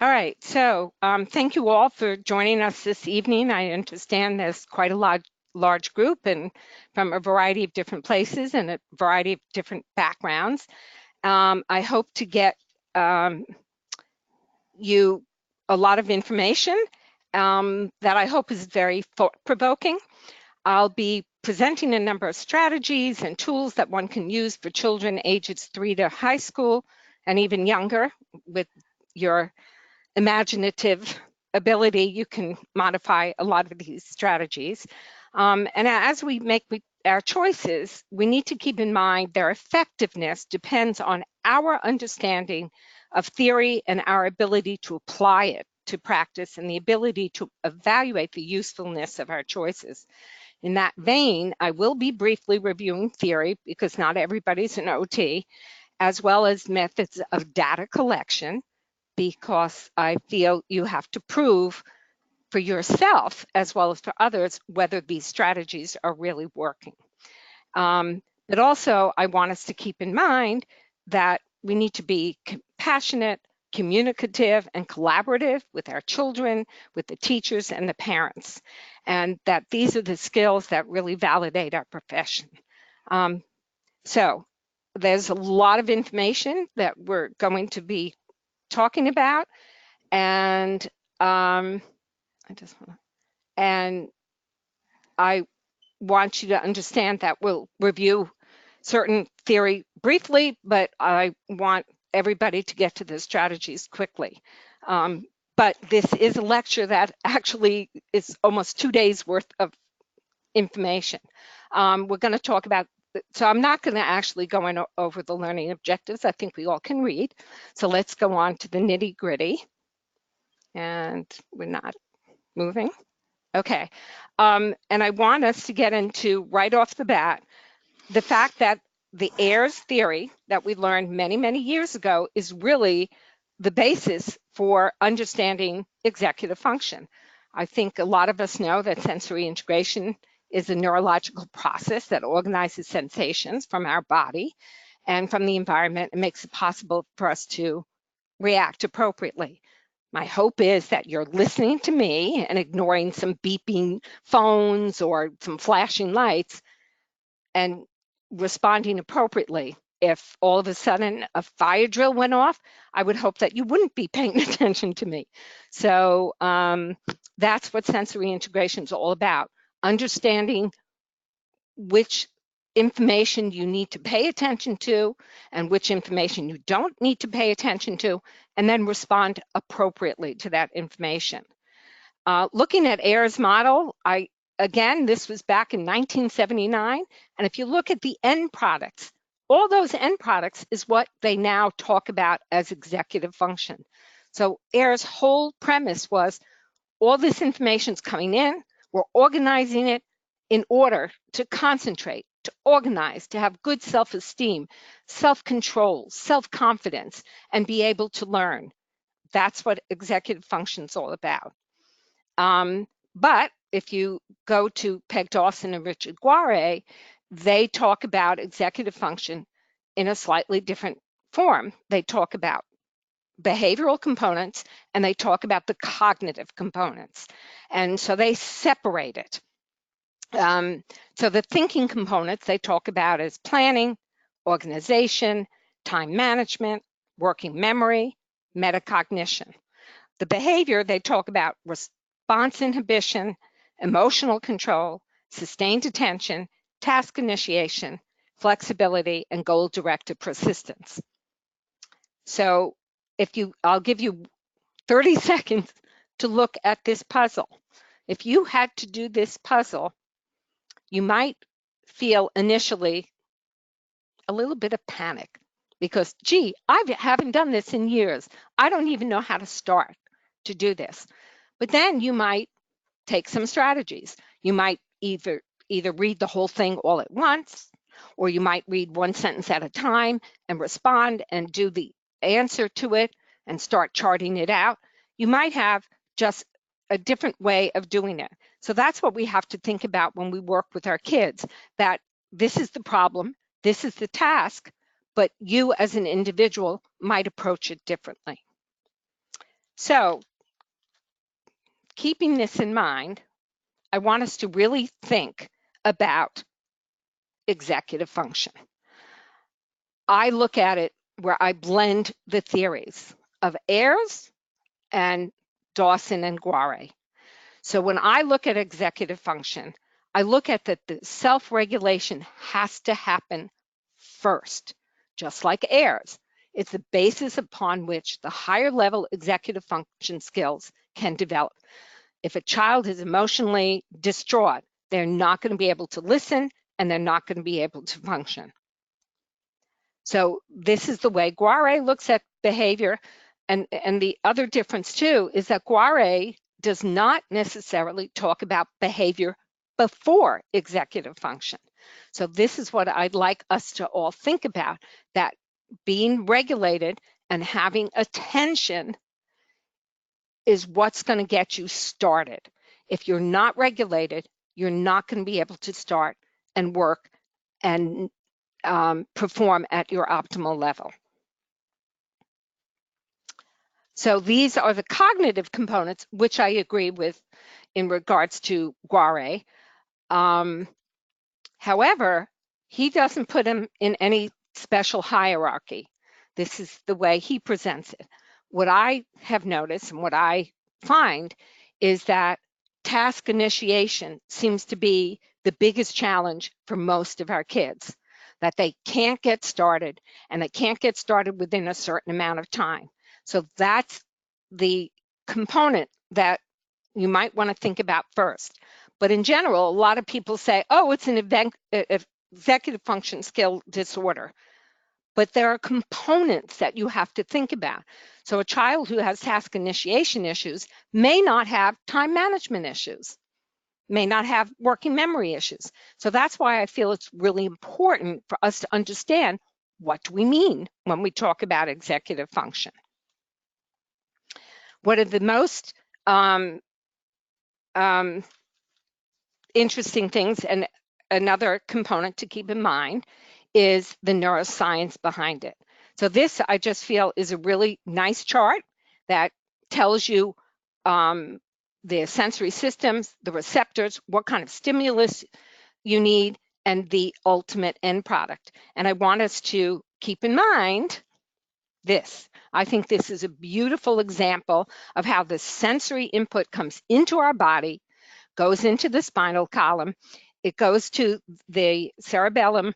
All right, so thank you all for joining us this evening. I understand there's quite a large group and from a variety of different places and a variety of different backgrounds. I hope to get you a lot of information that I hope is very thought-provoking. I'll be presenting a number of strategies and tools that one can use for children ages 3 to high school and even younger. With your imaginative ability, you can modify a lot of these strategies. And as we make our choices, we need to keep in mind their effectiveness depends on our understanding of theory and our ability to apply it to practice and the ability to evaluate the usefulness of our choices. In that vein, I will be briefly reviewing theory because not everybody's an OT, as well as methods of data collection, because I feel you have to prove for yourself as well as for others whether these strategies are really working. But also, I want us to keep in mind that we need to be compassionate, communicative, and collaborative with our children, with the teachers and the parents, and that these are the skills that really validate our profession. So there's a lot of information that we're going to be talking about, and I want you to understand that we'll review certain theory briefly, but I want everybody to get to the strategies quickly. But this is a lecture that actually is almost 2 days worth of information. We're going to talk about, so I'm not going to actually go over the learning objectives. I think we all can read. So let's go on to the nitty gritty. And we're not moving. Okay. And I want us to get into right off the bat the fact that the Ayres theory that we learned many, many years ago is really the basis for understanding executive function. I think a lot of us know that sensory integration is a neurological process that organizes sensations from our body and from the environment and makes it possible for us to react appropriately. My hope is that you're listening to me and ignoring some beeping phones or some flashing lights and responding appropriately. If all of a sudden a fire drill went off, I would hope that you wouldn't be paying attention to me. So that's what sensory integration is all about, understanding which information you need to pay attention to and which information you don't need to pay attention to, and then respond appropriately to that information. Looking at Ayres Model, again, this was back in 1979, and if you look at the end products, all those end products is what they now talk about as executive function. So Ayres' whole premise was all this information is coming in, we're organizing it in order to concentrate, to organize, to have good self-esteem, self-control, self-confidence, and be able to learn. That's what executive function is all about. But if you go to Peg Dawson and Richard Guare, they talk about executive function in a slightly different form. They talk about behavioral components and they talk about the cognitive components. And so they separate it. So the thinking components they talk about is planning, organization, time management, working memory, metacognition. The behavior they talk about response inhibition, emotional control, sustained attention, task initiation, flexibility, and goal-directed persistence. So I'll give you 30 seconds to look at this puzzle. If you had to do this puzzle, you might feel initially a little bit of panic because, gee, I haven't done this in years. I don't even know how to start to do this. But then you might take some strategies. You might either read the whole thing all at once, or you might read one sentence at a time and respond and do the answer to it and start charting it out. You might have just a different way of doing it. So that's what we have to think about when we work with our kids, that this is the problem, this is the task, but you as an individual might approach it differently. So keeping this in mind, I want us to really think about executive function. I look at it where I blend the theories of Ayres and Dawson and Guare. So when I look at executive function, I look at that the self-regulation has to happen first, just like Ayres. It's the basis upon which the higher level executive function skills can develop. If a child is emotionally distraught, they're not going to be able to listen and they're not going to be able to function. So this is the way Guare looks at behavior. And the other difference too is that Guare does not necessarily talk about behavior before executive function. So this is what I'd like us to all think about, that being regulated and having attention is what's going to get you started. If you're not regulated, you're not going to be able to start and work and perform at your optimal level. So these are the cognitive components, which I agree with in regards to Guare. However, he doesn't put them in any special hierarchy. This is the way he presents it. What I have noticed and what I find is that task initiation seems to be the biggest challenge for most of our kids, that they can't get started and they can't get started within a certain amount of time. So that's the component that you might want to think about first. But in general, a lot of people say, oh, it's an executive function skill disorder. But there are components that you have to think about. So a child who has task initiation issues may not have time management issues, may not have working memory issues. So that's why I feel it's really important for us to understand, what do we mean when we talk about executive function? One of the most interesting things, and another component to keep in mind, is the neuroscience behind it. So this, I just feel, is a really nice chart that tells you the sensory systems, the receptors, what kind of stimulus you need, and the ultimate end product. And I want us to keep in mind this. I think this is a beautiful example of how the sensory input comes into our body, goes into the spinal column, it goes to the cerebellum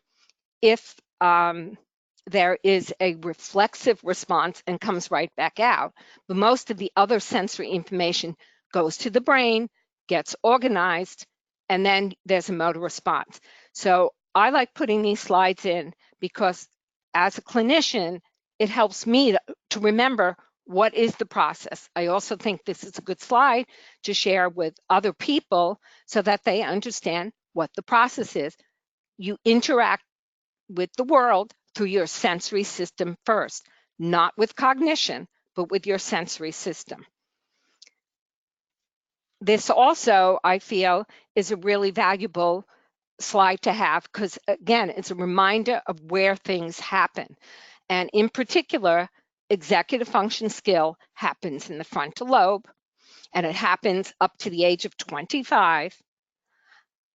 if there is a reflexive response and comes right back out. But most of the other sensory information goes to the brain, gets organized, and then there's a motor response. So I like putting these slides in because as a clinician, it helps me to remember what is the process. I also think this is a good slide to share with other people so that they understand what the process is. You interact with the world through your sensory system first, not with cognition, but with your sensory system. This also, I feel, is a really valuable slide to have because, again, it's a reminder of where things happen. And in particular, executive function skill happens in the frontal lobe, and it happens up to the age of 25.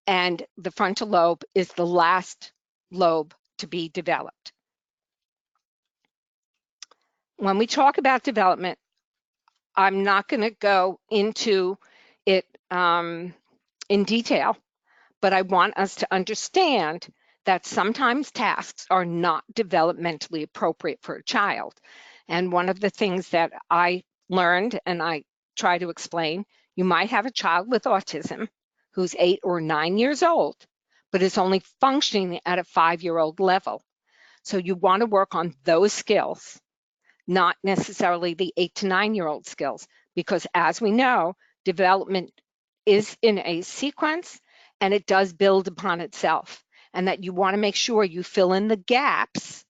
And the frontal lobe is the last lobe to be developed. When we talk about development, I'm not going to go into it in detail, but I want us to understand that sometimes tasks are not developmentally appropriate for a child. And one of the things that I learned, and I try to explain, you might have a child with autism who's 8 or 9 years old, but is only functioning at a 5-year-old level. So you want to work on those skills, not necessarily the 8 to 9-year-old skills, because as we know, development is in a sequence and it does build upon itself, and that you want to make sure you fill in the gaps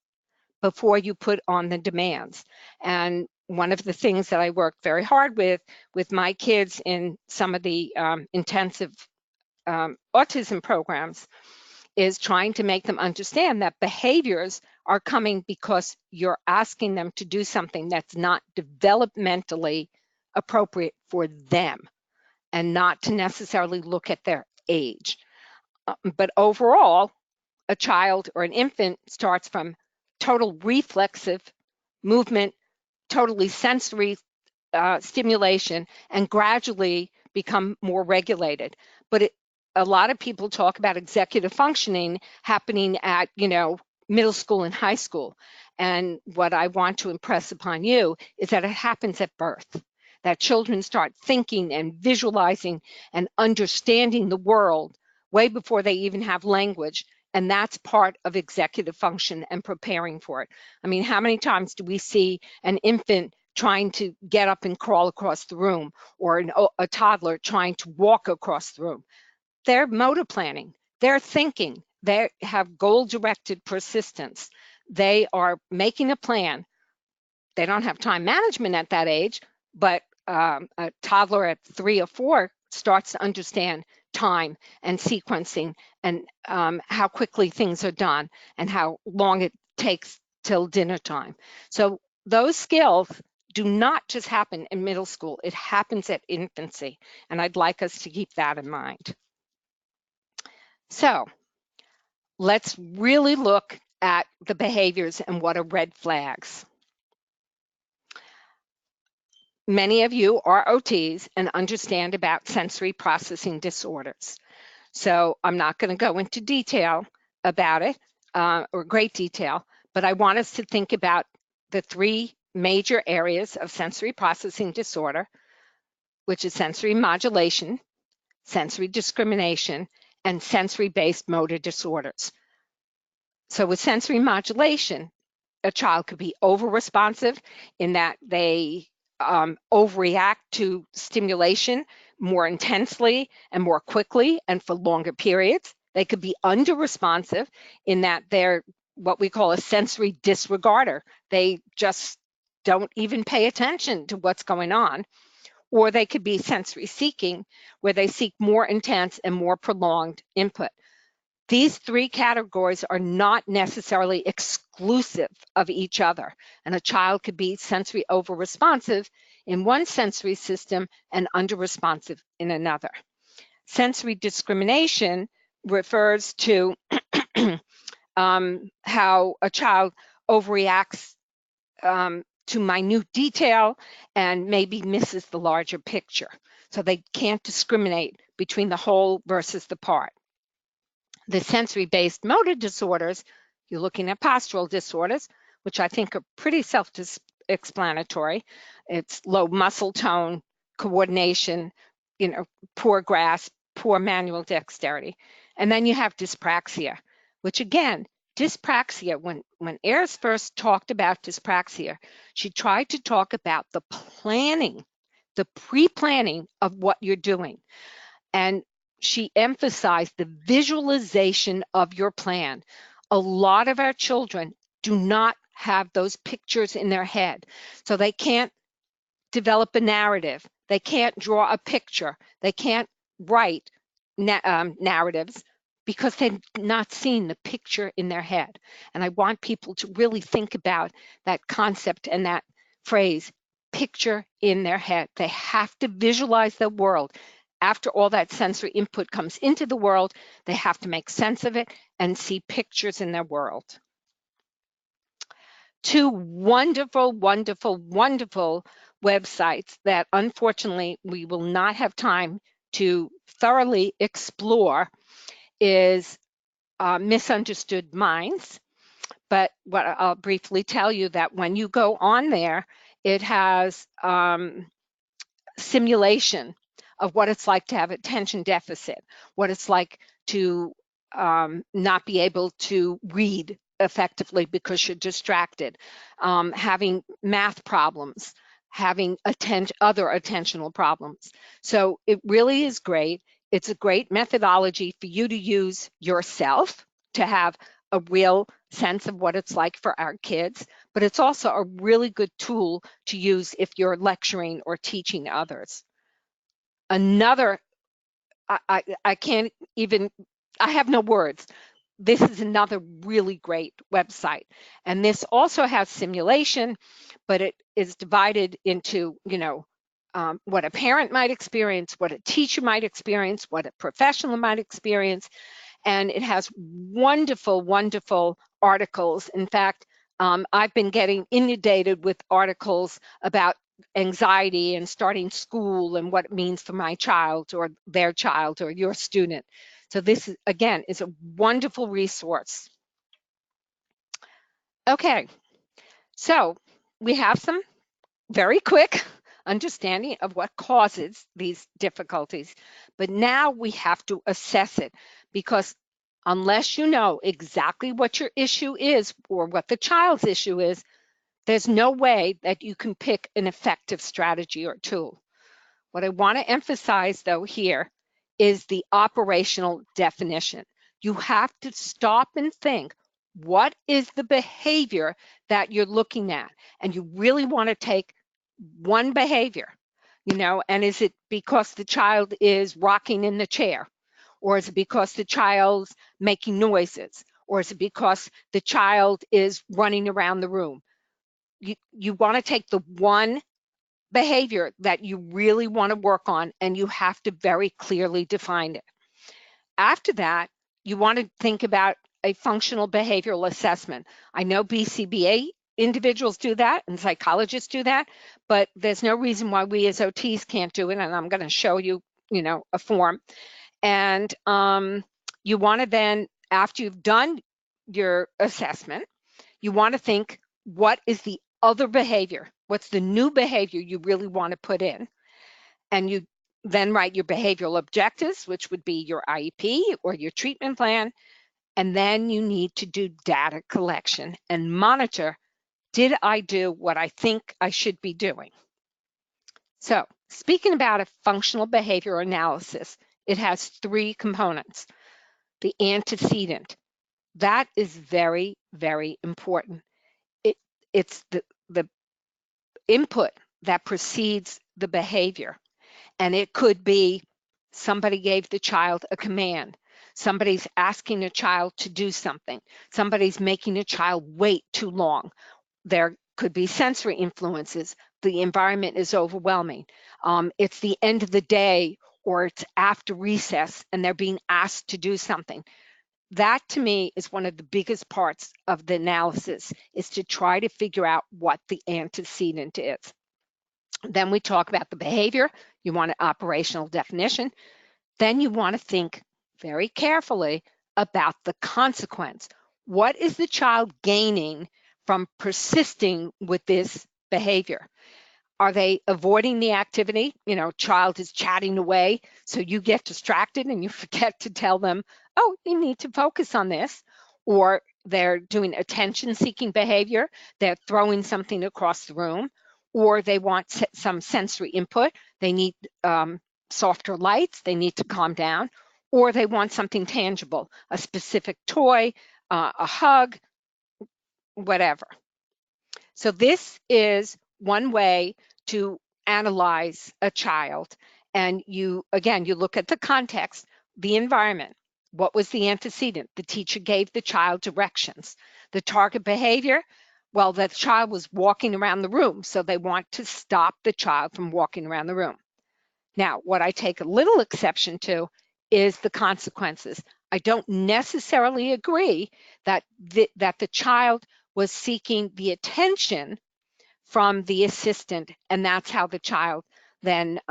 before you put on the demands. And one of the things that I work very hard with my kids in some of the intensive autism programs is trying to make them understand that behaviors are coming because you're asking them to do something that's not developmentally appropriate for them and not to necessarily look at their age. But overall, a child or an infant starts from total reflexive movement, totally sensory stimulation, and gradually become more regulated. But a lot of people talk about executive functioning happening at, middle school and high school. And what I want to impress upon you is that it happens at birth, that children start thinking and visualizing and understanding the world way before they even have language. And that's part of executive function and preparing for it. I mean, how many times do we see an infant trying to get up and crawl across the room, or a toddler trying to walk across the room? They're motor planning, they're thinking, they have goal-directed persistence. They are making a plan. They don't have time management at that age, but a toddler at 3 or 4 starts to understand time and sequencing and how quickly things are done and how long it takes till dinner time. So those skills do not just happen in middle school, it happens at infancy, and I'd like us to keep that in mind. So let's really look at the behaviors and what are red flags. Many of you are OTs and understand about sensory processing disorders. So I'm not going to go into detail about it, or great detail, but I want us to think about the 3 major areas of sensory processing disorder, which is sensory modulation, sensory discrimination, and sensory-based motor disorders. So with sensory modulation, a child could be over-responsive in that they overreact to stimulation more intensely and more quickly and for longer periods. They could be under-responsive in that they're what we call a sensory disregarder. They just don't even pay attention to what's going on. Or they could be sensory seeking, where they seek more intense and more prolonged input. These 3 categories are not necessarily exclusive of each other, and a child could be sensory over-responsive in one sensory system and under-responsive in another. Sensory discrimination refers to how a child overreacts to minute detail and maybe misses the larger picture. So they can't discriminate between the whole versus the part. The sensory-based motor disorders, you're looking at postural disorders, which I think are pretty self-explanatory. It's low muscle tone, coordination, poor grasp, poor manual dexterity. And then you have dyspraxia, which again, dyspraxia, when Ayres first talked about dyspraxia, she tried to talk about the planning, the pre-planning of what you're doing. And she emphasized the visualization of your plan. A lot of our children do not have those pictures in their head, so they can't develop a narrative. They can't draw a picture. They can't write narratives because they've not seen the picture in their head. And I want people to really think about that concept and that phrase, picture in their head. They have to visualize the world. After all that sensory input comes into the world, they have to make sense of it and see pictures in their world. 2 wonderful, wonderful, wonderful websites that unfortunately we will not have time to thoroughly explore is Misunderstood Minds. But what I'll briefly tell you that when you go on there, it has simulation of what it's like to have attention deficit, what it's like to not be able to read effectively because you're distracted, having math problems, having other attentional problems. So it really is great. It's a great methodology for you to use yourself to have a real sense of what it's like for our kids, but it's also a really good tool to use if you're lecturing or teaching others. Another, I can't even, I have no words. This is another really great website. And this also has simulation, but it is divided into, what a parent might experience, what a teacher might experience, what a professional might experience. And it has wonderful, wonderful articles. In fact, I've been getting inundated with articles about anxiety and starting school and what it means for my child or their child or your student. So this, again, is a wonderful resource. Okay, so we have some very quick understanding of what causes these difficulties, but now we have to assess it, because unless you know exactly what your issue is or what the child's issue is, there's no way that you can pick an effective strategy or tool. What I want to emphasize, though, here is the operational definition. You have to stop and think, what is the behavior that you're looking at? And you really want to take one behavior, and is it because the child is rocking in the chair? Or is it because the child's making noises? Or is it because the child is running around the room? You want to take the one behavior that you really want to work on, and you have to very clearly define it. After that, you want to think about a functional behavioral assessment. I know BCBA individuals do that and psychologists do that, but there's no reason why we as OTs can't do it, and I'm going to show you, a form. And you want to then, after you've done your assessment, you want to think, what is the other behavior? What's the new behavior you really want to put in? And you then write your behavioral objectives, which would be your IEP or your treatment plan. And then you need to do data collection and monitor, did I do what I think I should be doing? So speaking about a functional behavior analysis, it has three components. The antecedent, that is very, very important. It's the input that precedes the behavior. And it could be somebody gave the child a command. Somebody's asking a child to do something. Somebody's making a child wait too long. There could be sensory influences. The environment is overwhelming. It's the end of the day, or it's after recess and they're being asked to do something. That, to me, is one of the biggest parts of the analysis, is to try to figure out what the antecedent is. Then we talk about the behavior. You want an operational definition. Then you want to think very carefully about the consequence. What is the child gaining from persisting with this behavior? Are they avoiding the activity? Child is chatting away, so you get distracted and you forget to tell them, oh, you need to focus on this. Or they're doing attention-seeking behavior. They're throwing something across the room. Or they want some sensory input. They need softer lights. They need to calm down. Or they want something tangible, a specific toy, a hug, whatever. So this is one way to analyze a child. And you look at the context, the environment. What was the antecedent? The teacher gave the child directions. The target behavior, well, the child was walking around the room, so they want to stop the child from walking around the room. Now, what I take a little exception to is the consequences. I don't necessarily agree that the child was seeking the attention from the assistant, and that's how the child then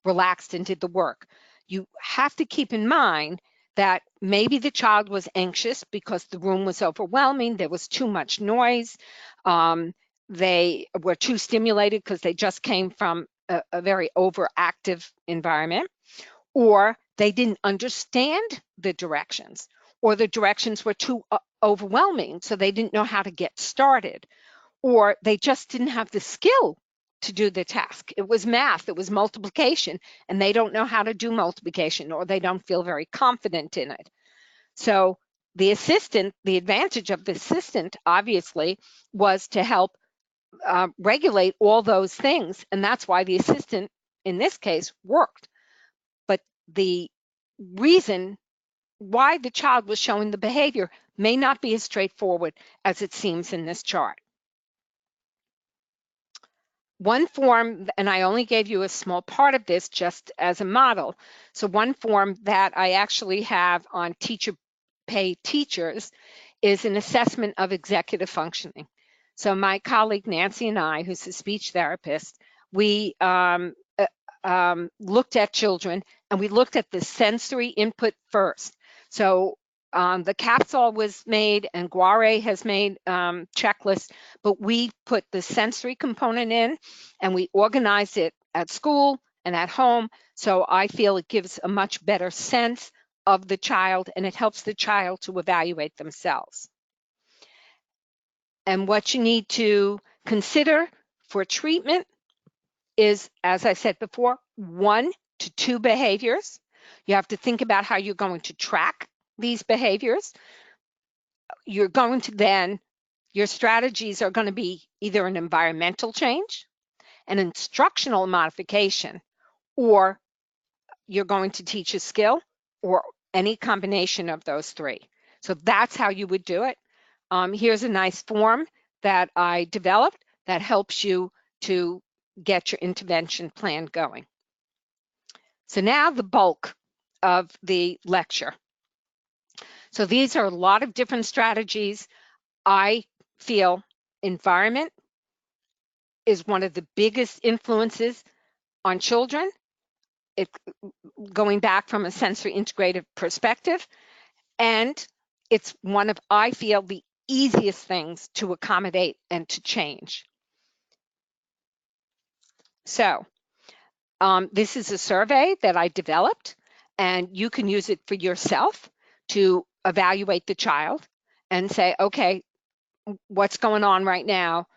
relaxed and did the work. You have to keep in mind that maybe the child was anxious because the room was overwhelming, there was too much noise, they were too stimulated because they just came from a very overactive environment, or they didn't understand the directions, or the directions were too overwhelming, so they didn't know how to get started, or they just didn't have the skill to do the task. It was math, it was multiplication, and they don't know how to do multiplication, or they don't feel very confident in it. So the advantage of the assistant, obviously, was to help regulate all those things, and that's why the assistant, in this case, worked. But the reason why the child was showing the behavior may not be as straightforward as it seems in this chart. One form, and I only gave you a small part of this just as a model. So one form that I actually have on teacher pay teachers is an assessment of executive functioning. So my colleague Nancy and I, who's a speech therapist, we looked at children and we looked at the sensory input first. So the capsule was made and Guare has made checklists, but we put the sensory component in and we organized it at school and at home. So I feel it gives a much better sense of the child and it helps the child to evaluate themselves. And what you need to consider for treatment is, as I said before, 1 to 2 behaviors. You have to think about how you're going to track these behaviors. You're going to then, your strategies are going to be either an environmental change, an instructional modification, or you're going to teach a skill or any combination of those 3. So that's how you would do it. Here's a nice form that I developed that helps you to get your intervention plan going. So now the bulk of the lecture. So these are a lot of different strategies. I feel environment is one of the biggest influences on children. It, going back from a sensory integrative perspective, and it's one of, I feel, the easiest things to accommodate and to change. So this is a survey that I developed, and you can use it for yourself to evaluate the child and say, okay, what's going on right now?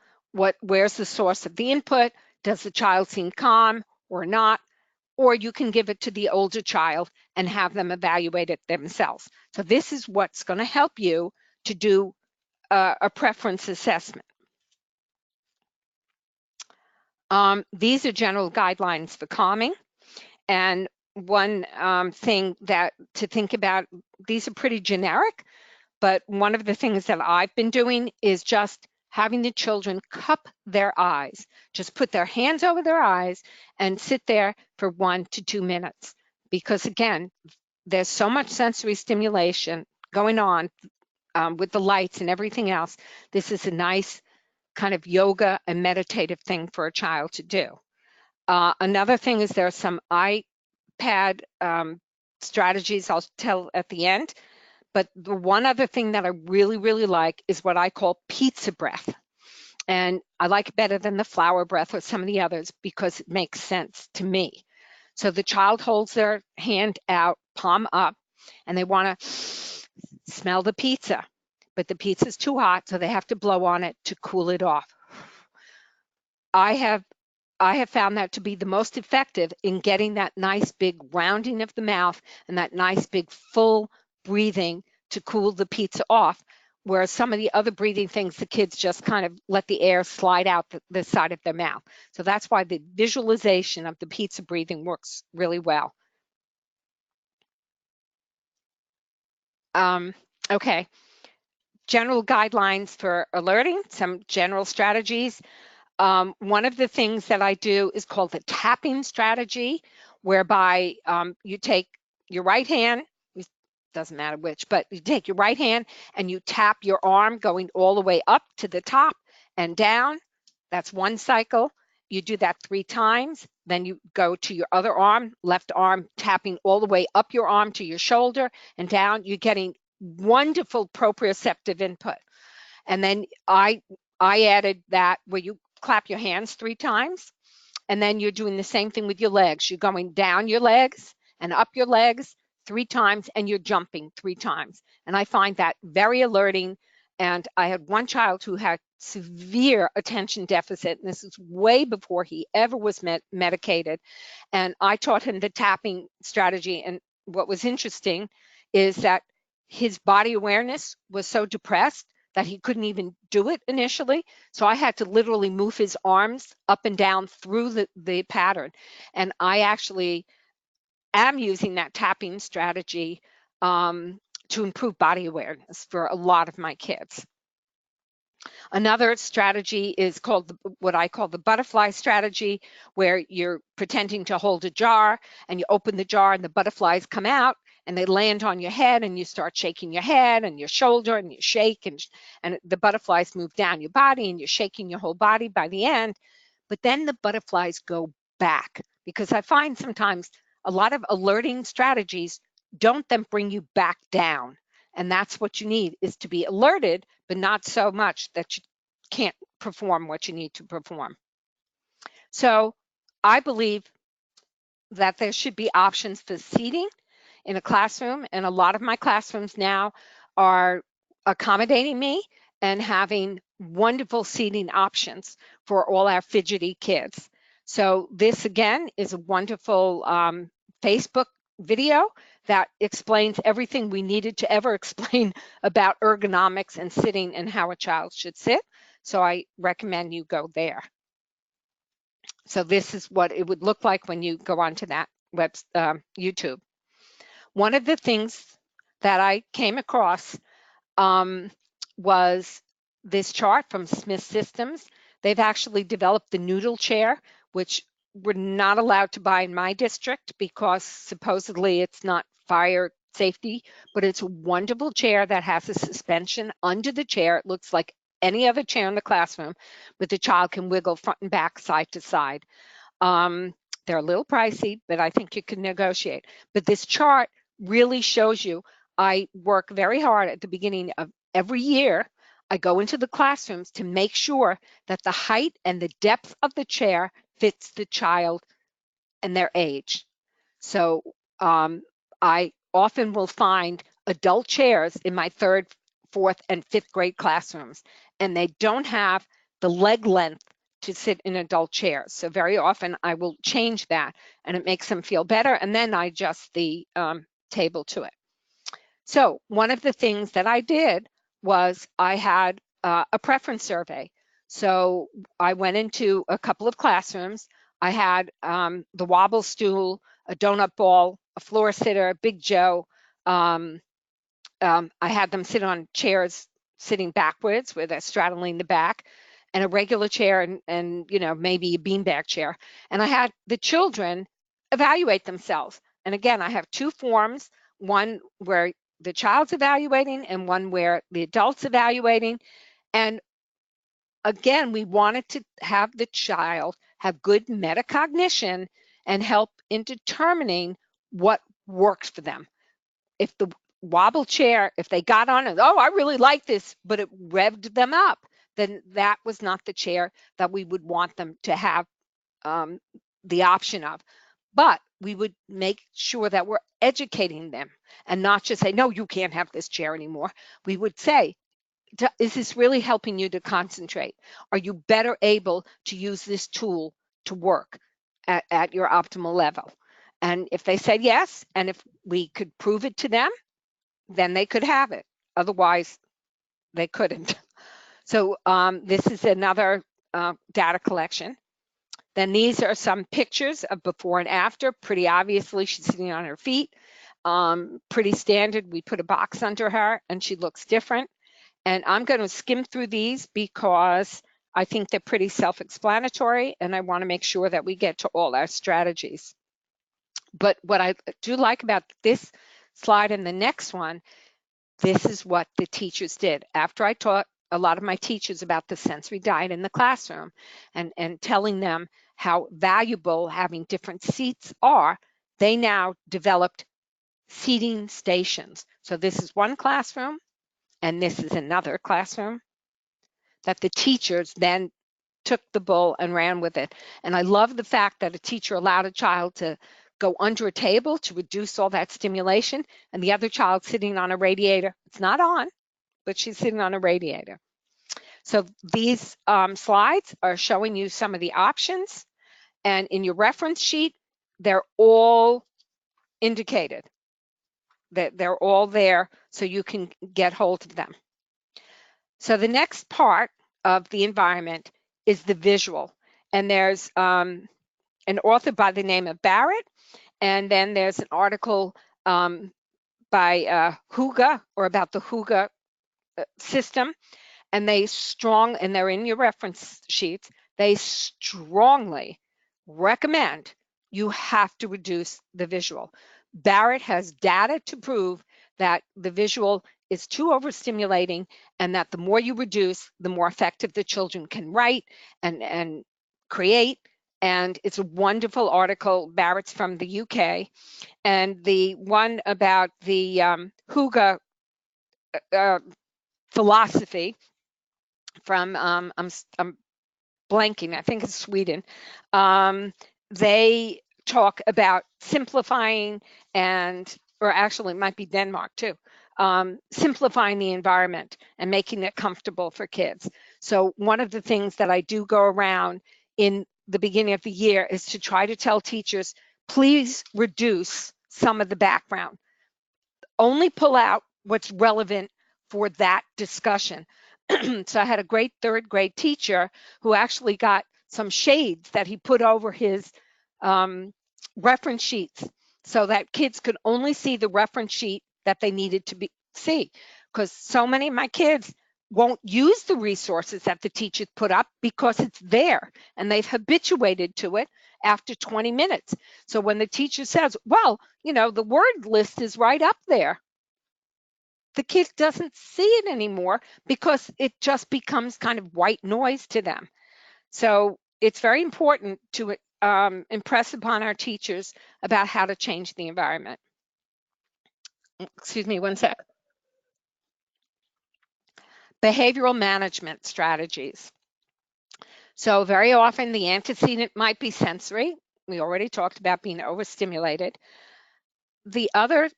Where's the source of the input? Does the child seem calm or not? Or you can give it to the older child and have them evaluate it themselves. So this is what's going to help you to do a preference assessment. These are general guidelines for calming. And one thing that to think about, these are pretty generic, but one of the things that I've been doing is just having the children cup their eyes, just put their hands over their eyes and sit there for 1 to 2 minutes. Because again, there's so much sensory stimulation going on with the lights and everything else. This is a nice kind of yoga and meditative thing for a child to do. Another thing is there are some iPad strategies I'll tell at the end. But the one other thing that I really, really like is what I call pizza breath. And I like it better than the flower breath or some of the others because it makes sense to me. So the child holds their hand out, palm up, and they want to smell the pizza. But the pizza's too hot, so they have to blow on it to cool it off. I have found that to be the most effective in getting that nice big rounding of the mouth and that nice big full breathing to cool the pizza off, whereas some of the other breathing things, the kids just kind of let the air slide out the side of their mouth. So that's why the visualization of the pizza breathing works really well. Okay, general guidelines for alerting, some general strategies. One of the things that I do is called the tapping strategy, whereby you take your right hand, doesn't matter which, but you take your right hand and you tap your arm going all the way up to the top and down. That's one cycle. You do that 3 times. Then you go to your other arm, left arm, tapping all the way up your arm to your shoulder and down. You're getting wonderful proprioceptive input. And then I added that where you clap your hands 3 times, and then you're doing the same thing with your legs. You're going down your legs and up your legs 3 times, and you're jumping 3 times. And I find that very alerting. And I had one child who had severe attention deficit, and this is way before he ever was medicated. And I taught him the tapping strategy. And what was interesting is that his body awareness was so depressed that he couldn't even do it initially. So I had to literally move his arms up and down through the pattern. And I actually am using that tapping strategy to improve body awareness for a lot of my kids. Another strategy is called what I call the butterfly strategy, where you're pretending to hold a jar and you open the jar and the butterflies come out and they land on your head and you start shaking your head and your shoulder and you shake and the butterflies move down your body and you're shaking your whole body by the end. But then the butterflies go back, because I find sometimes a lot of alerting strategies don't then bring you back down. And that's what you need, is to be alerted, but not so much that you can't perform what you need to perform. So I believe that there should be options for seating in a classroom, and a lot of my classrooms now are accommodating me and having wonderful seating options for all our fidgety kids. So this again is a wonderful Facebook video that explains everything we needed to ever explain about ergonomics and sitting and how a child should sit. So I recommend you go there. So this is what it would look like when you go onto that YouTube. One of the things that I came across was this chart from Smith Systems. They've actually developed the noodle chair, which we're not allowed to buy in my district because supposedly it's not fire safety, but it's a wonderful chair that has a suspension under the chair. It looks like any other chair in the classroom, but the child can wiggle front and back, side to side. They're a little pricey, but I think you can negotiate. But this chart really shows you, I work very hard at the beginning of every year. I go into the classrooms to make sure that the height and the depth of the chair fits the child and their age. So I often will find adult chairs in my third, fourth, and fifth grade classrooms, and they don't have the leg length to sit in adult chairs. So very often I will change that, and it makes them feel better, and then I adjust the table to it. So one of the things that I did was I had a preference survey. So I went into a couple of classrooms. I had the wobble stool, a donut ball, a floor sitter, Big Joe. I had them sit on chairs sitting backwards where they're straddling the back, and a regular chair and you know, maybe a beanbag chair. And I had the children evaluate themselves. And again, I have two forms, one where the child's evaluating and one where the adult's evaluating. And again, we wanted to have the child have good metacognition and help in determining what works for them. If the wobble chair, if they got on it, oh, I really like this, but it revved them up, then that was not the chair that we would want them to have the option of. But we would make sure that we're educating them and not just say, no, you can't have this chair anymore. We would say, is this really helping you to concentrate? Are you better able to use this tool to work at your optimal level? And if they said yes, and if we could prove it to them, then they could have it. Otherwise, they couldn't. So this is another data collection. Then these are some pictures of before and after. Pretty obviously, she's sitting on her feet. Pretty standard. We put a box under her and she looks different. And I'm going to skim through these because I think they're pretty self-explanatory and I want to make sure that we get to all our strategies. But what I do like about this slide and the next one, this is what the teachers did. After I taught a lot of my teachers about the sensory diet in the classroom and telling them how valuable having different seats are, they now developed seating stations. So this is one classroom and this is another classroom that the teachers then took the bull and ran with it. And I love the fact that a teacher allowed a child to go under a table to reduce all that stimulation, and the other child sitting on a radiator. It's not on, but she's sitting on a radiator. So these slides are showing you some of the options, and in your reference sheet, they're all indicated. They're all there so you can get hold of them. So the next part of the environment is the visual. And there's an author by the name of Barrett, and then there's an article by Huga, or about the Huga system. and they're in your reference sheets, they strongly recommend you have to reduce the visual. Barrett has data to prove that the visual is too overstimulating, and that the more you reduce, the more effective the children can write and create. And it's a wonderful article. Barrett's from the UK, and the one about the Huga philosophy from I'm blanking, I think it's Sweden. They talk about simplifying or actually it might be Denmark too, simplifying the environment and making it comfortable for kids. So one of the things that I do go around in the beginning of the year is to try to tell teachers, please reduce some of the background. Only pull out what's relevant for that discussion. So I had a great third grade teacher who actually got some shades that he put over his reference sheets so that kids could only see the reference sheet that they needed to see. Because so many of my kids won't use the resources that the teachers put up because it's there and they've habituated to it after 20 minutes. So when the teacher says, well, the word list is right up there, the kid doesn't see it anymore because it just becomes kind of white noise to them. So it's very important to impress upon our teachers about how to change the environment. Excuse me, one sec. Behavioral management strategies. So very often the antecedent might be sensory. We already talked about being overstimulated. The other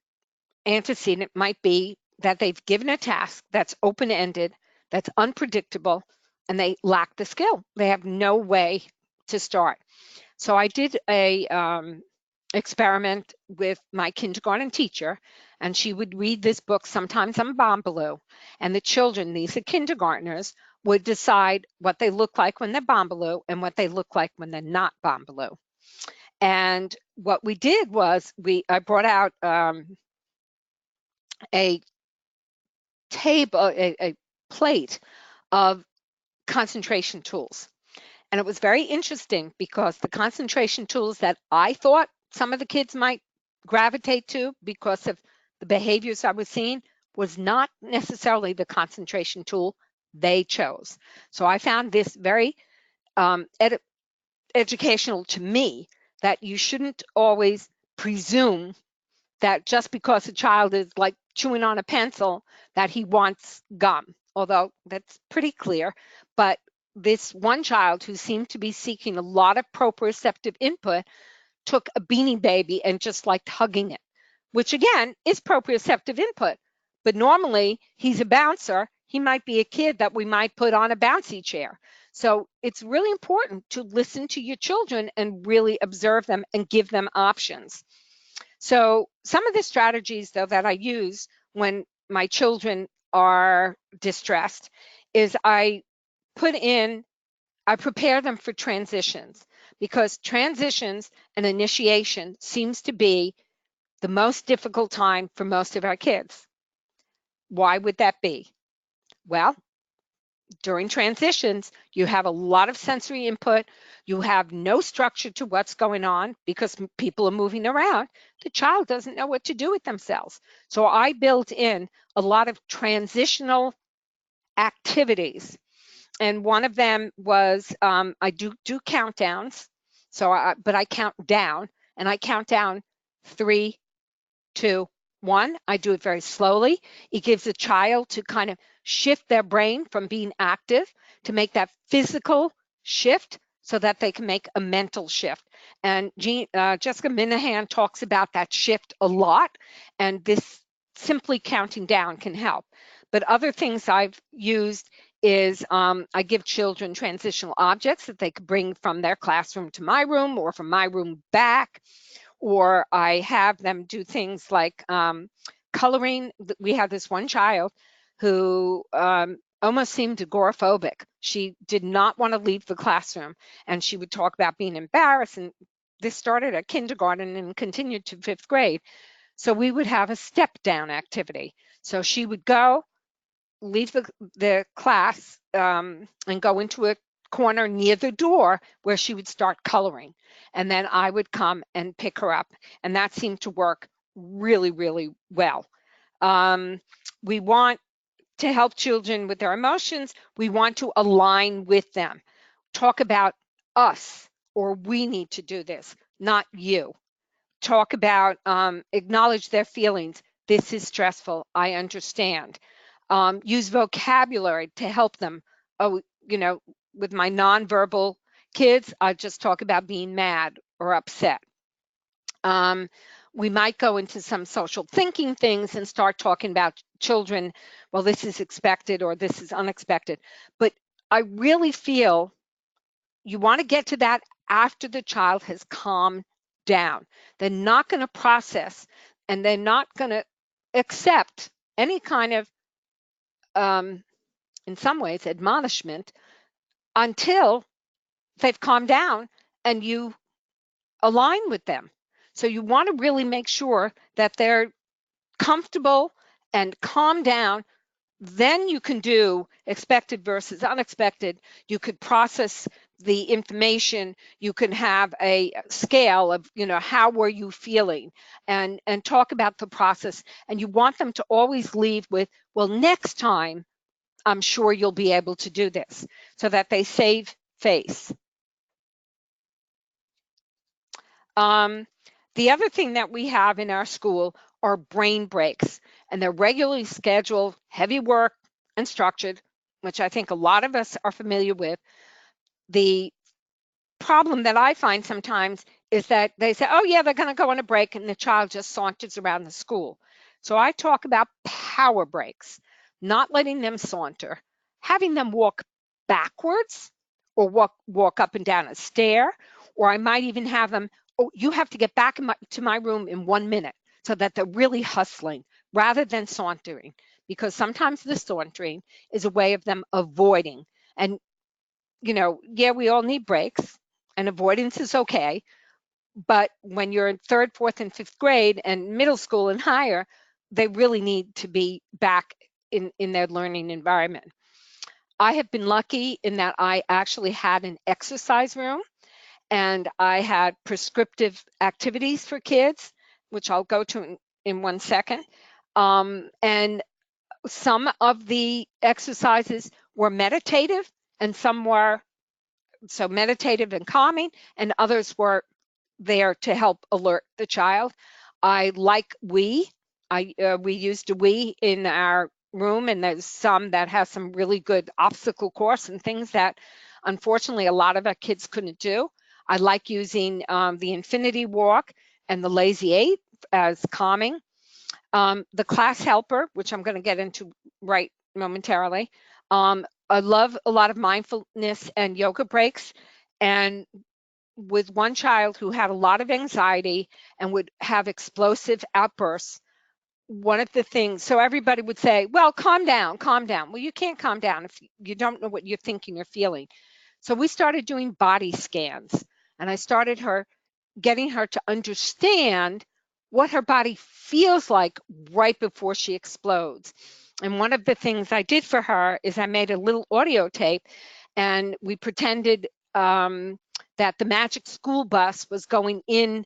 antecedent might be that they've given a task that's open-ended, that's unpredictable, and they lack the skill. They have no way to start. So I did a experiment with my kindergarten teacher, and she would read this book, sometimes on Bombaloo, and the children, these are kindergartners, would decide what they look like when they're Bombaloo and what they look like when they're not Bombaloo. And what we did was I brought out a table, a plate of concentration tools. And it was very interesting because the concentration tools that I thought some of the kids might gravitate to because of the behaviors I was seeing was not necessarily the concentration tool they chose. So I found this very educational to me, that you shouldn't always presume that just because a child is like chewing on a pencil that he wants gum, although that's pretty clear. But this one child who seemed to be seeking a lot of proprioceptive input took a Beanie Baby and just liked hugging it, which again is proprioceptive input. But normally he's a bouncer. He might be a kid that we might put on a bouncy chair. So it's really important to listen to your children and really observe them and give them options. So some of the strategies, though, that I use when my children are distressed is I prepare them for transitions, because transitions and initiation seems to be the most difficult time for most of our kids. Why would that be? Well, during transitions, you have a lot of sensory input. You have no structure to what's going on because people are moving around. The child doesn't know what to do with themselves. So I built in a lot of transitional activities. And one of them was I do countdowns. But I count down, and I count down 3, 2, 1. I do it very slowly. It gives a child to kind of shift their brain from being active to make that physical shift so that they can make a mental shift. And Jessica Minahan talks about that shift a lot, and this simply counting down can help. But other things I've used is I give children transitional objects that they could bring from their classroom to my room or from my room back. Or I have them do things like coloring. We had this one child who almost seemed agoraphobic. She did not want to leave the classroom, and she would talk about being embarrassed. And this started at kindergarten and continued to 5th grade. So we would have a step down activity. So she would go leave the class and go into a corner near the door where she would start coloring. And then I would come and pick her up. And that seemed to work really, really well. We want to help children with their emotions. We want to align with them. Talk about us, or we need to do this, not you. Talk about, acknowledge their feelings. This is stressful. I understand. Use vocabulary to help them. Oh, with my nonverbal kids, I just talk about being mad or upset. We might go into some social thinking things and start talking about children. Well, this is expected or this is unexpected. But I really feel you want to get to that after the child has calmed down. They're not going to process and they're not going to accept any kind of, in some ways, admonishment until they've calmed down and you align with them. So you want to really make sure that they're comfortable and calm down. Then you can do expected versus unexpected. You could process the information. You can have a scale of, how were you feeling, and talk about the process. And you want them to always leave with, well, next time I'm sure you'll be able to do this, so that they save face. The other thing that we have in our school are brain breaks, and they're regularly scheduled, heavy work, and structured, which I think a lot of us are familiar with. The problem that I find sometimes is that they say, oh yeah, they're going to go on a break, and the child just saunters around the school. So I talk about power breaks, not letting them saunter, having them walk backwards or walk up and down a stair, or I might even have them, oh, you have to get back to my room in 1 minute, so that they're really hustling rather than sauntering, because sometimes the sauntering is a way of them avoiding. And yeah, we all need breaks, and avoidance is okay. But when you're in third, fourth, and fifth grade and middle school and higher, they really need to be back in their learning environment. I have been lucky in that I actually had an exercise room, and I had prescriptive activities for kids, which I'll go to in 1 second. And some of the exercises were meditative, and some were so meditative and calming, and others were there to help alert the child. I like we used a we in our room, and there's some that has some really good obstacle course and things that unfortunately a lot of our kids couldn't do. I like using the infinity walk and the lazy 8 as calming. The class helper, which I'm going to get into right momentarily. I love a lot of mindfulness and yoga breaks. And with one child who had a lot of anxiety and would have explosive outbursts, one of the things, so everybody would say, well, calm down, calm down. Well, you can't calm down if you don't know what you're thinking or feeling. So we started doing body scans, and I started getting her to understand what her body feels like right before she explodes. And one of the things I did for her is I made a little audio tape, and we pretended that the magic school bus was going in,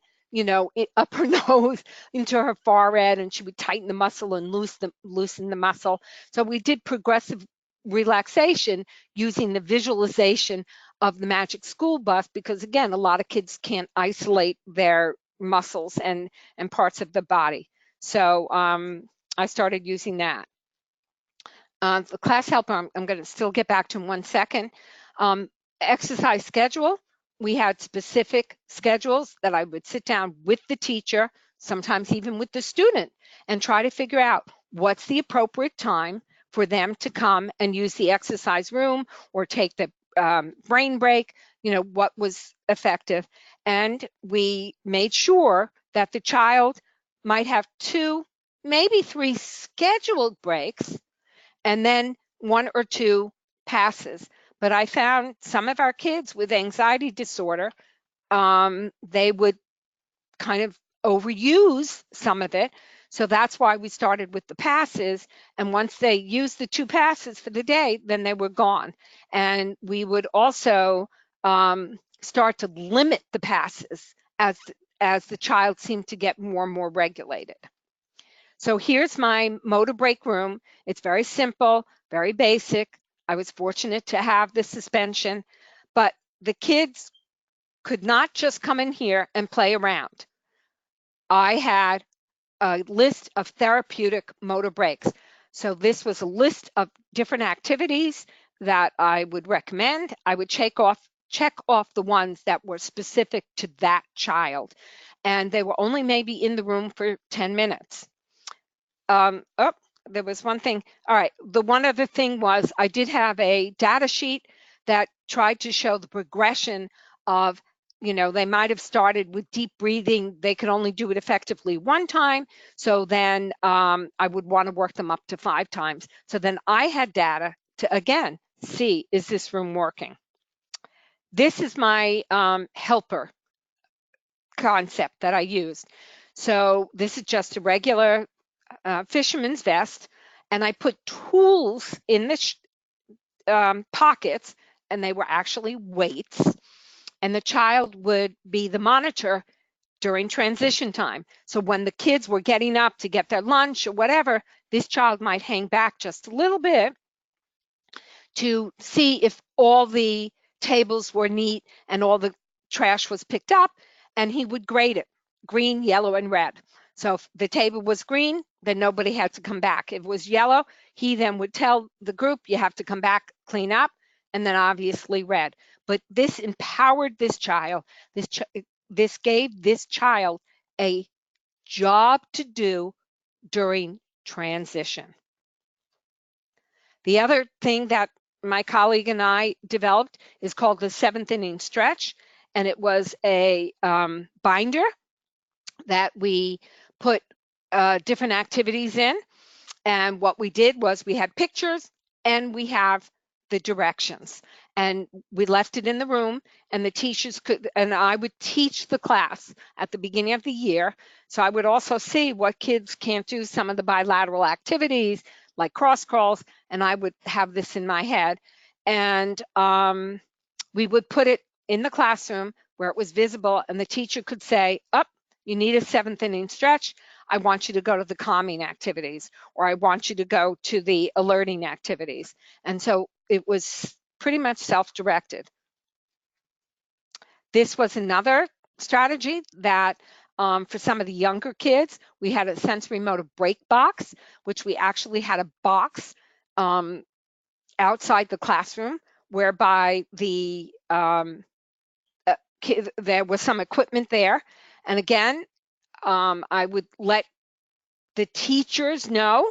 up her nose into her forehead, and she would tighten the muscle and loosen the muscle. So we did progressive relaxation using the visualization of the magic school bus, because again, a lot of kids can't isolate their muscles and parts of the body. So I started using that. The class helper, I'm going to still get back to in 1 second. Exercise schedule. We had specific schedules that I would sit down with the teacher, sometimes even with the student, and try to figure out what's the appropriate time for them to come and use the exercise room or take the brain break, what was effective. And we made sure that the child might have 2, maybe 3 scheduled breaks, and then 1 or 2 passes. But I found some of our kids with anxiety disorder, they would kind of overuse some of it. So that's why we started with the passes. And once they used the 2 passes for the day, then they were gone. And we would also start to limit the passes as the child seemed to get more and more regulated. So here's my motor break room. It's very simple, very basic. I was fortunate to have the suspension, but the kids could not just come in here and play around. I had a list of therapeutic motor breaks. So this was a list of different activities that I would recommend. I would check off the ones that were specific to that child. And they were only maybe in the room for 10 minutes. Oh, there was one thing. All right. The one other thing was I did have a data sheet that tried to show the progression of, they might have started with deep breathing. They could only do it effectively 1 time. So then I would want to work them up to 5 times. So then I had data to, again, see, is this room working? This is my helper concept that I used. So this is just a regular fisherman's vest, and I put tools in the pockets, and they were actually weights, and the child would be the monitor during transition time. So when the kids were getting up to get their lunch or whatever, this child might hang back just a little bit to see if all the tables were neat and all the trash was picked up, and he would grade it, green, yellow, and red. So if the table was green, then nobody had to come back. If it was yellow, he then would tell the group, you have to come back, clean up, and then obviously red. But this empowered this child. This gave this child a job to do during transition. The other thing that my colleague and I developed is called the 7th inning stretch, and it was a binder that we put different activities in. And what we did was we had pictures and we have the directions, and we left it in the room, and the teachers could, and I would teach the class at the beginning of the year. So I would also see what kids can't do, some of the bilateral activities like cross crawls, and I would have this in my head. And we would put it in the classroom where it was visible, and the teacher could say, "Up, you need a 7th inning stretch. I want you to go to the calming activities, or I want you to go to the alerting activities." And so it was pretty much self-directed. This was another strategy that for some of the younger kids, we had a sensory motor break box, which we actually had a box outside the classroom whereby there was some equipment there. And again, I would let the teachers know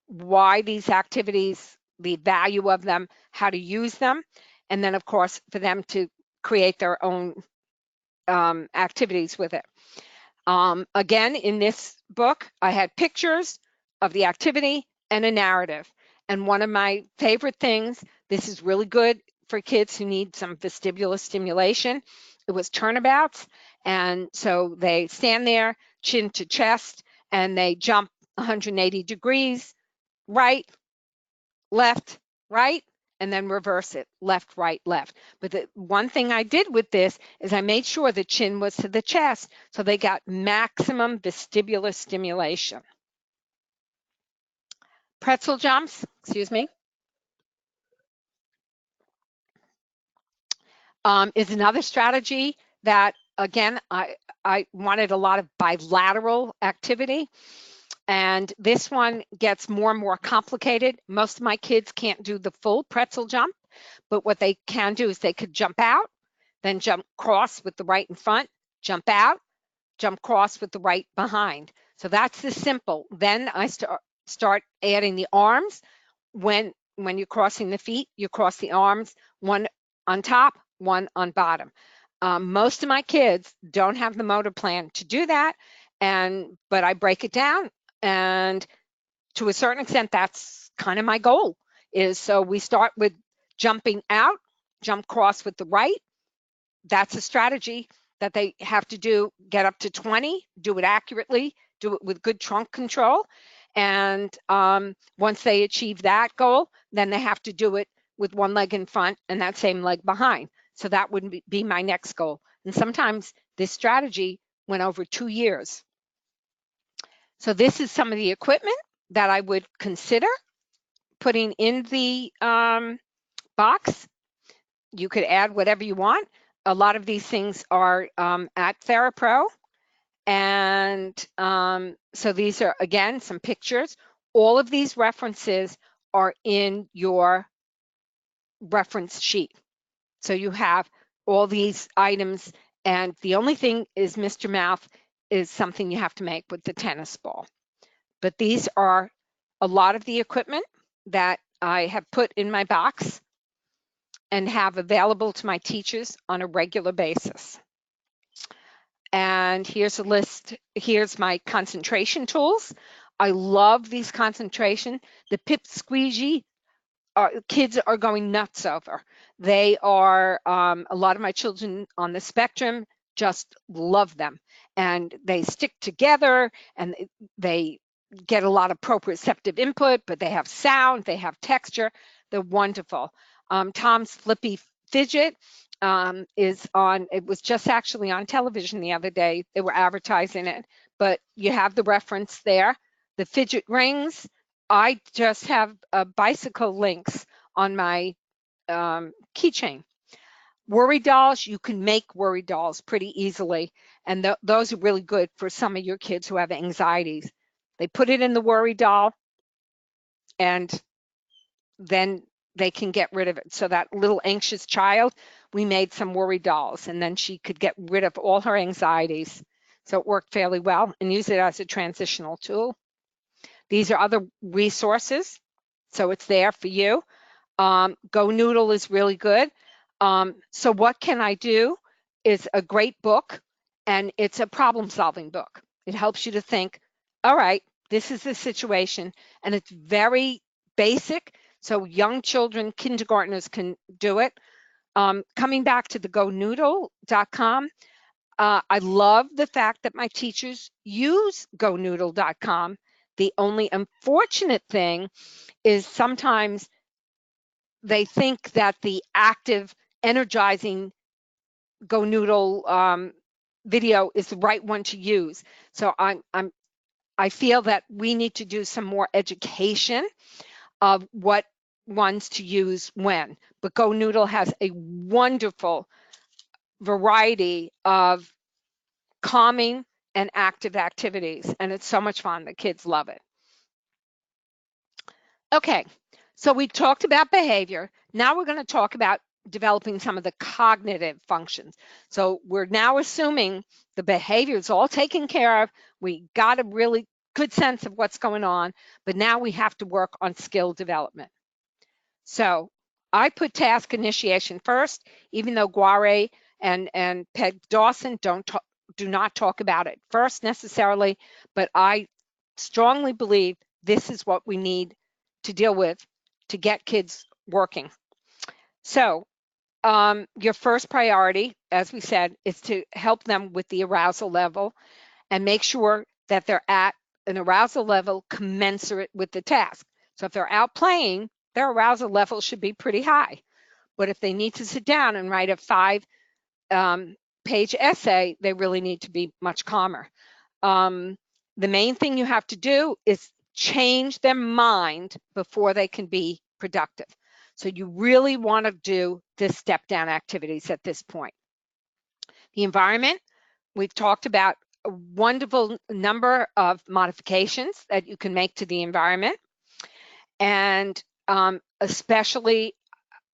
why these activities, the value of them, how to use them, and then of course for them to create their own activities with it. Again, in this book, I had pictures of the activity and a narrative. And one of my favorite things, this is really good for kids who need some vestibular stimulation, it was turnabouts. And so they stand there, chin to chest, and they jump 180 degrees, right, left, right, and then reverse it, left, right, left. But the one thing I did with this is I made sure the chin was to the chest, so they got maximum vestibular stimulation. Pretzel jumps, excuse me, is another strategy that, again, I wanted a lot of bilateral activity. And this one gets more and more complicated. Most of my kids can't do the full pretzel jump, but what they can do is they could jump out, then jump cross with the right in front, jump out, jump cross with the right behind. So that's the simple. Then I start adding the arms. When you're crossing the feet, you cross the arms, one on top, one on bottom. Most of my kids don't have the motor plan to do that, but I break it down, and to a certain extent, that's kind of my goal. So we start with jumping out, jump cross with the right. That's a strategy that they have to do, get up to 20, do it accurately, do it with good trunk control. And once they achieve that goal, then they have to do it with one leg in front and that same leg behind. So that would be my next goal. And sometimes this strategy went over 2 years. So this is some of the equipment that I would consider putting in the box. You could add whatever you want. A lot of these things are at Therapro. And so these are, again, some pictures. All of these references are in your reference sheet. So you have all these items, and the only thing is Mr. Mouth is something you have to make with the tennis ball. But these are a lot of the equipment that I have put in my box and have available to my teachers on a regular basis. And here's a list. Here's my concentration tools. I love these concentration. The Pip Squeegee, kids are going nuts over. They are, a lot of my children on the spectrum just love them. And they stick together and they get a lot of proprioceptive input, but they have sound, they have texture. They're wonderful. Tom's Flippy Fidget is on, it was just actually on television the other day. They were advertising it, but you have the reference there. The fidget rings, I just have bicycle links on my keychain. Worry dolls, you can make worry dolls pretty easily, and those are really good for some of your kids who have anxieties. They put it in the worry doll, and then they can get rid of it. So that little anxious child, we made some worry dolls, and then she could get rid of all her anxieties. So it worked fairly well, and use it as a transitional tool. These are other resources, so it's there for you. Go Noodle is really good. So what can I do is a great book, and it's a problem-solving book. It helps you to think, all right, this is the situation, and it's very basic, so young children, kindergartners can do it. Coming back to the gonoodle.com, I love the fact that my teachers use gonoodle.com. The only unfortunate thing is sometimes they think that the active, energizing Go Noodle video is the right one to use. So I feel that we need to do some more education of what ones to use when. But Go Noodle has a wonderful variety of calming and active activities, and it's so much fun. The kids love it. Okay, so we talked about behavior. Now we're going to talk about developing some of the cognitive functions. So we're now assuming the behavior is all taken care of. We got a really good sense of what's going on, but now we have to work on skill development. So I put task initiation first, even though Guare and Peg Dawson do not talk about it first necessarily, but I strongly believe this is what we need to deal with to get kids working. So your first priority, as we said, is to help them with the arousal level and make sure that they're at an arousal level commensurate with the task. So if they're out playing, their arousal level should be pretty high. But if they need to sit down and write a 5-page essay, they really need to be much calmer. The main thing you have to do is change their mind before they can be productive. So you really want to do the step down activities at this point. The environment, we've talked about a wonderful number of modifications that you can make to the environment, and especially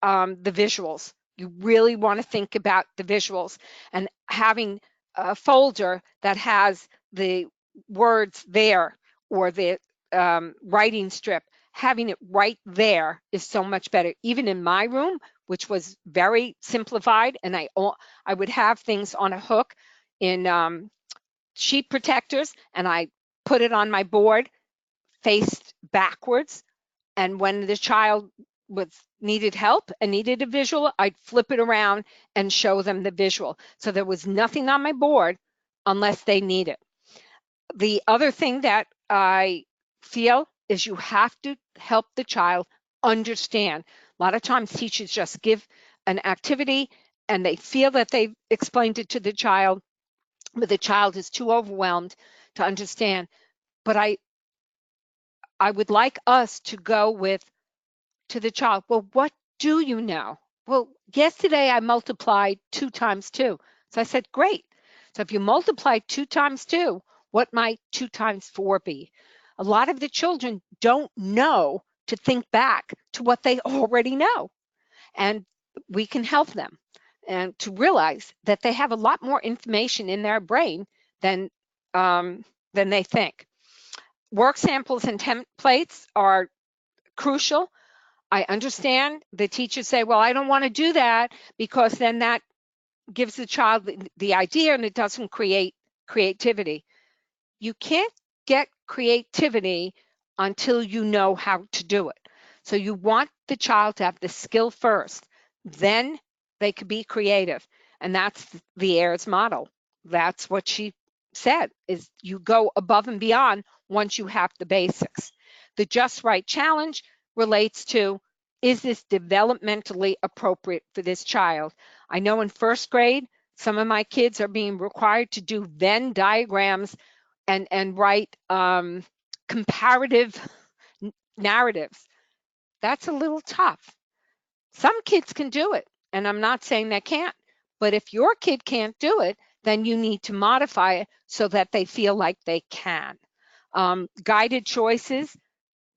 the visuals. You really want to think about the visuals, and having a folder that has the words there or the writing strip, having it right there is so much better. Even in my room, which was very simplified, and I would have things on a hook in sheet protectors, and I put it on my board faced backwards. And when the child needed help and needed a visual, I'd flip it around and show them the visual. So there was nothing on my board unless they need it. The other thing that I feel is you have to help the child understand. A lot of times teachers just give an activity and they feel that they've explained it to the child, but the child is too overwhelmed to understand. But I would like us to go with to the child, well, what do you know? Well, yesterday I multiplied 2 times 2. So I said, great. So if you multiply 2 times 2, what might 2 times 4 be? A lot of the children don't know to think back to what they already know. And we can help them and to realize that they have a lot more information in their brain than they think. Work samples and templates are crucial. I understand the teachers say, well, I don't want to do that because then that gives the child the idea and it doesn't create creativity. You can't get creativity until you know how to do it. So you want the child to have the skill first, then they could be creative. And that's the Ayres model. That's what she said, is you go above and beyond once you have the basics. The Just Right challenge relates to, is this developmentally appropriate for this child? I know in first grade, some of my kids are being required to do Venn diagrams and write comparative narratives. That's a little tough. Some kids can do it, and I'm not saying they can't, but if your kid can't do it, then you need to modify it so that they feel like they can. Guided choices,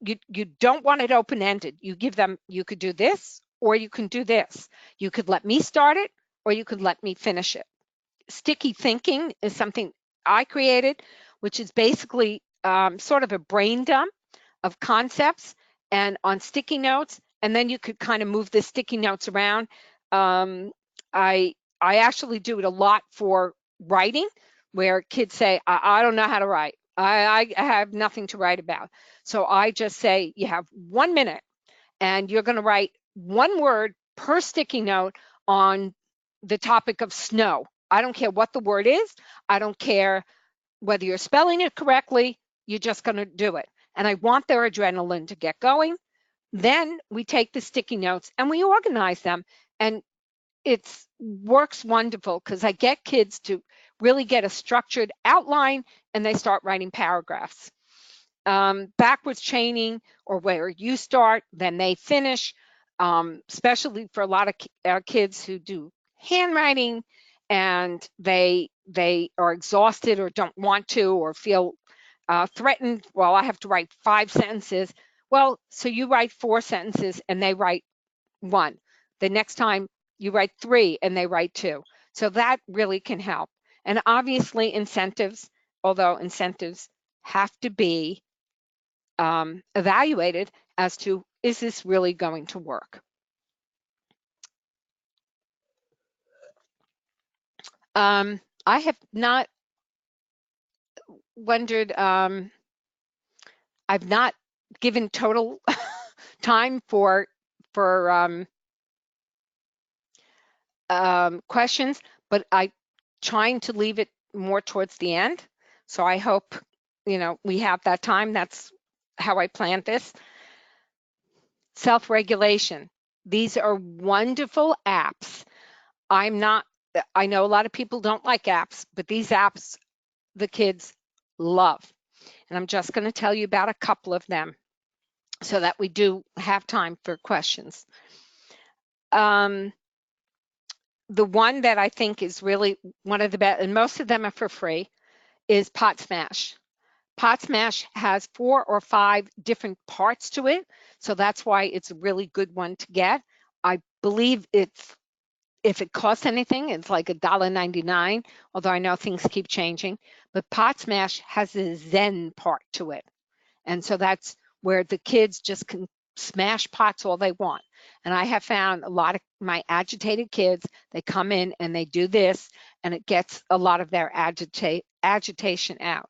you don't want it open-ended. You give them, you could do this or you can do this. You could let me start it or you could let me finish it. Sticky thinking is something I created, which is basically sort of a brain dump of concepts and on sticky notes, and then you could kind of move the sticky notes around. Um, I actually do it a lot for writing, where kids say, I don't know how to write. I have nothing to write about. So I just say, you have 1 minute and you're going to write one word per sticky note on the topic of snow. I don't care what the word is. I don't care whether you're spelling it correctly. You're just going to do it. And I want their adrenaline to get going. Then we take the sticky notes and we organize them. And it works wonderful because I get kids to really get a structured outline and they start writing paragraphs. Backwards chaining, or where you start, then they finish, especially for a lot of kids who do handwriting and they are exhausted or don't want to or feel threatened. Well, I have to write 5 sentences. Well, so you write 4 sentences and they write 1. The next time you write 3 and they write 2. So that really can help. And obviously incentives, although incentives have to be evaluated as to, is this really going to work? I have not wondered, I've not given total time for questions, but I'm trying to leave it more towards the end. So I hope, we have that time. That's how I planned this. Self-regulation. These are wonderful apps. I know a lot of people don't like apps, but these apps the kids love. And I'm just going to tell you about a couple of them so that we do have time for questions. The one that I think is really one of the best, and most of them are for free, is Pot Smash. Pot Smash has 4 or 5 different parts to it, so that's why it's a really good one to get. I believe if it costs anything, it's like $1.99, although I know things keep changing. But Pot Smash has a Zen part to it. And so that's where the kids just can smash pots all they want. And I have found a lot of my agitated kids, they come in and they do this, and it gets a lot of their agitation out.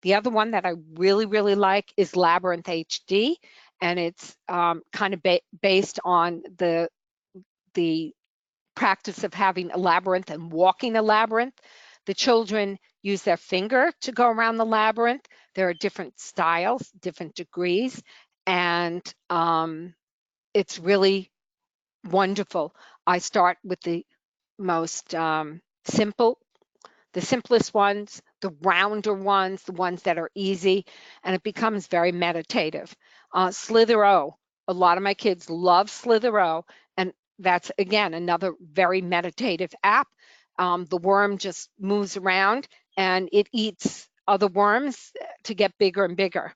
The other one that I really, really like is Labyrinth HD, and it's kind of based on the practice of having a labyrinth and walking a labyrinth. The children use their finger to go around the labyrinth. There are different styles, different degrees, and it's really wonderful. I start with the most simple, the simplest ones, the rounder ones, the ones that are easy, and it becomes very meditative. Slither-O, a lot of my kids love Slither-O, and that's, again, another very meditative app. The worm just moves around and it eats other worms to get bigger and bigger.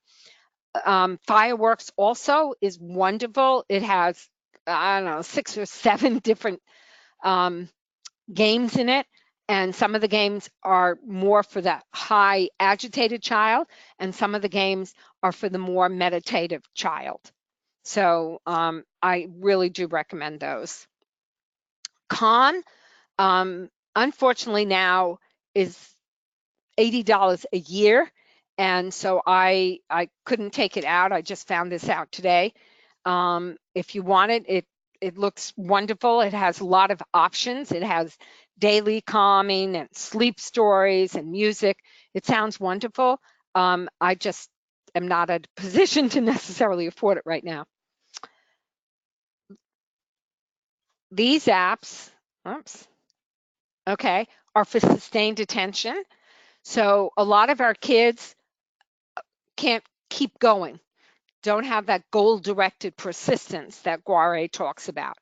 Fireworks also is wonderful. It has, I don't know, 6 or 7 different games in it, and some of the games are more for the high agitated child, and some of the games are for the more meditative child. So I really do recommend those. Calm, unfortunately now is $80 a year, and so I couldn't take it out. I just found this out today. If you want it, it looks wonderful. It has a lot of options. It has daily calming and sleep stories and music. It sounds wonderful. I just am not in a position to necessarily afford it right now. These apps, oops, okay, are for sustained attention. So a lot of our kids can't keep going, don't have that goal-directed persistence that Guare talks about.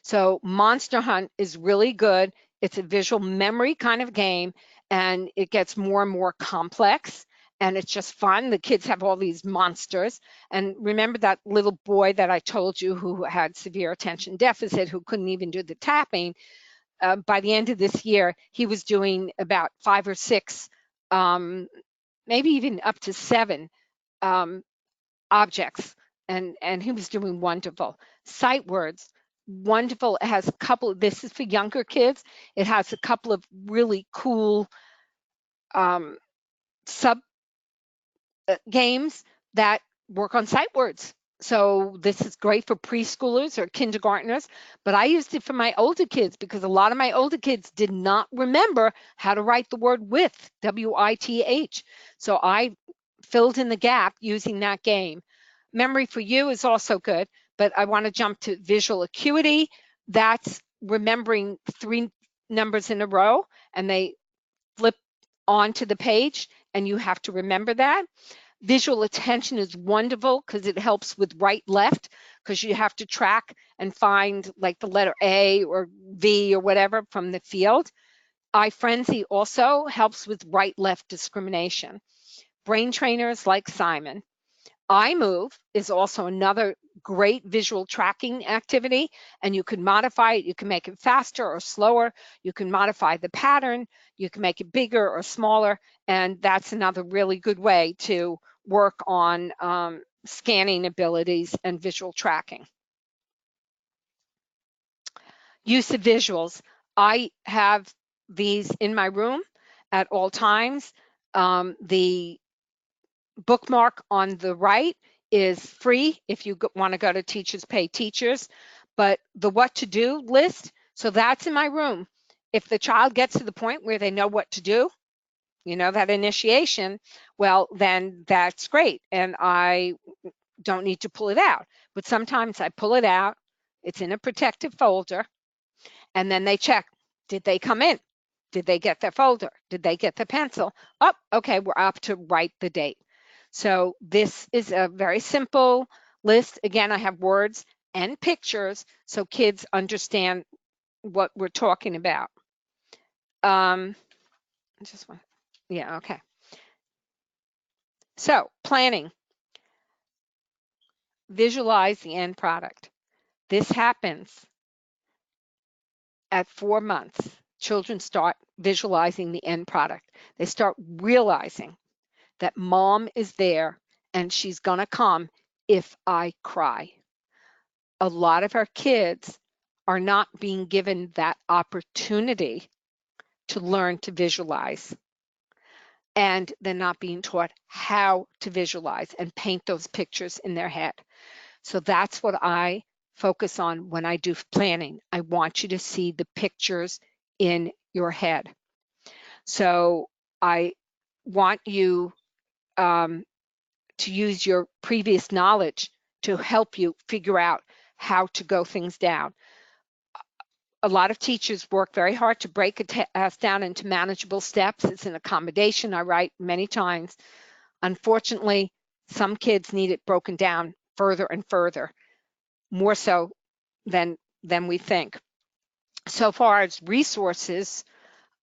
So Monster Hunt is really good. It's a visual memory kind of game, and it gets more and more complex, and it's just fun. The kids have all these monsters. And remember that little boy that I told you who had severe attention deficit, who couldn't even do the tapping? By the end of this year, he was doing about 5 or 6, maybe even up to 7 objects, and he was doing wonderful. Sight words, wonderful. It has a couple, this is for younger kids. It has a couple of really cool sub games that work on sight words. So this is great for preschoolers or kindergartners, but I used it for my older kids because a lot of my older kids did not remember how to write the word with, W-I-T-H. So I filled in the gap using that game. Memory for You is also good, but I want to jump to visual acuity. That's remembering 3 numbers in a row, and they flip onto the page, and you have to remember that. Visual attention is wonderful because it helps with right left, because you have to track and find like the letter A or V or whatever from the field. Eye Frenzy also helps with right left discrimination. Brain trainers like Simon. iMove is also another great visual tracking activity, and you can modify it. You can make it faster or slower. You can modify the pattern. You can make it bigger or smaller, and that's another really good way to work on scanning abilities and visual tracking. Use of visuals. I have these in my room at all times. The bookmark on the right is free if you want to go to Teachers Pay Teachers, but the what to do list, so that's in my room. If the child gets to the point where they know what to do, you know, that initiation, well, then that's great, and I don't need to pull it out. But sometimes I pull it out, it's in a protective folder, and then they check, did they come in? Did they get their folder? Did they get the pencil? Oh, okay, we're up to write the date. So this is a very simple list. Again, I have words and pictures so kids understand what we're talking about. Yeah, okay. So planning, visualize the end product. This happens at 4 months. Children start visualizing the end product. They start realizing that mom is there and she's gonna come if I cry. A lot of our kids are not being given that opportunity to learn to visualize, and they're not being taught how to visualize and paint those pictures in their head. So that's what I focus on when I do planning. I want you to see the pictures in your head. So I want you to use your previous knowledge to help you figure out how to go things down. A lot of teachers work very hard to break a task down into manageable steps. It's an accommodation, I write many times. Unfortunately, some kids need it broken down further and further, more so than we think. So far as resources,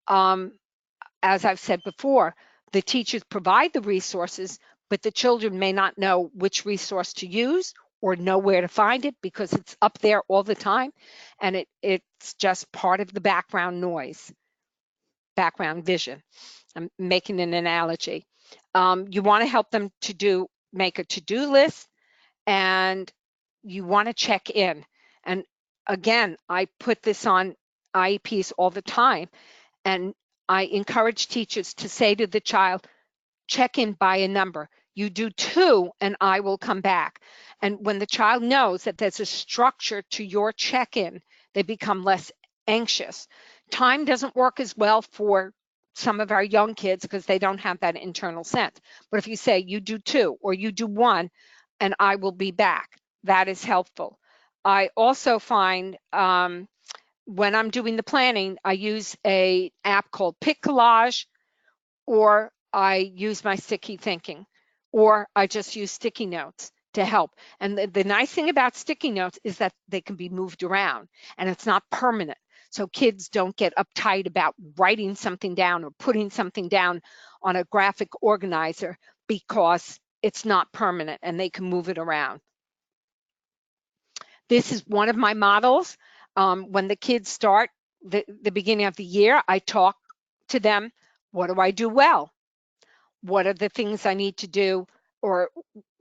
as I've said before, the teachers provide the resources, but the children may not know which resource to use or know where to find it because it's up there all the time, and it's just part of the background noise, background vision. I'm making an analogy. You want to help them to make a to-do list, and you want to check in. And again, I put this on IEPs all the time, and I encourage teachers to say to the child, check in by a number. You do 2 and I will come back. And when the child knows that there's a structure to your check-in, they become less anxious. Time doesn't work as well for some of our young kids because they don't have that internal sense. But if you say you do 2 or you do 1 and I will be back, that is helpful. I also find when I'm doing the planning, I use an app called Pick Collage, or I use my sticky thinking, or I just use sticky notes to help. And the nice thing about sticky notes is that they can be moved around and it's not permanent. So kids don't get uptight about writing something down or putting something down on a graphic organizer because it's not permanent and they can move it around. This is one of my models. When the kids start the beginning of the year, I talk to them. What do I do well? What are the things I need to do, or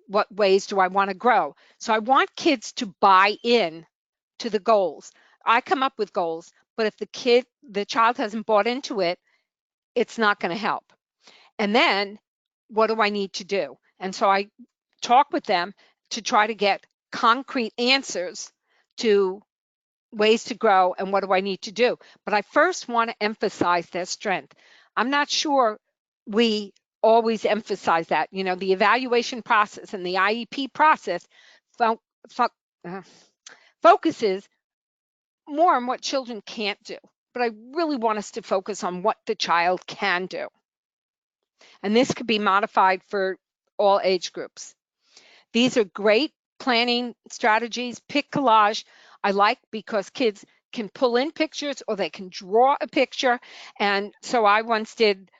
what ways do I want to grow? So I want kids to buy in to the goals. I come up with goals, but if the child hasn't bought into it, it's not going to help. And then what do I need to do? And so I talk with them to try to get concrete answers to ways to grow and what do I need to do. But I first want to emphasize their strength. I'm not sure we always emphasize that. You know, the evaluation process and the IEP process focuses more on what children can't do. But I really want us to focus on what the child can do. And this could be modified for all age groups. These are great planning strategies. Pick Collage, I like because kids can pull in pictures or they can draw a picture. And so I once did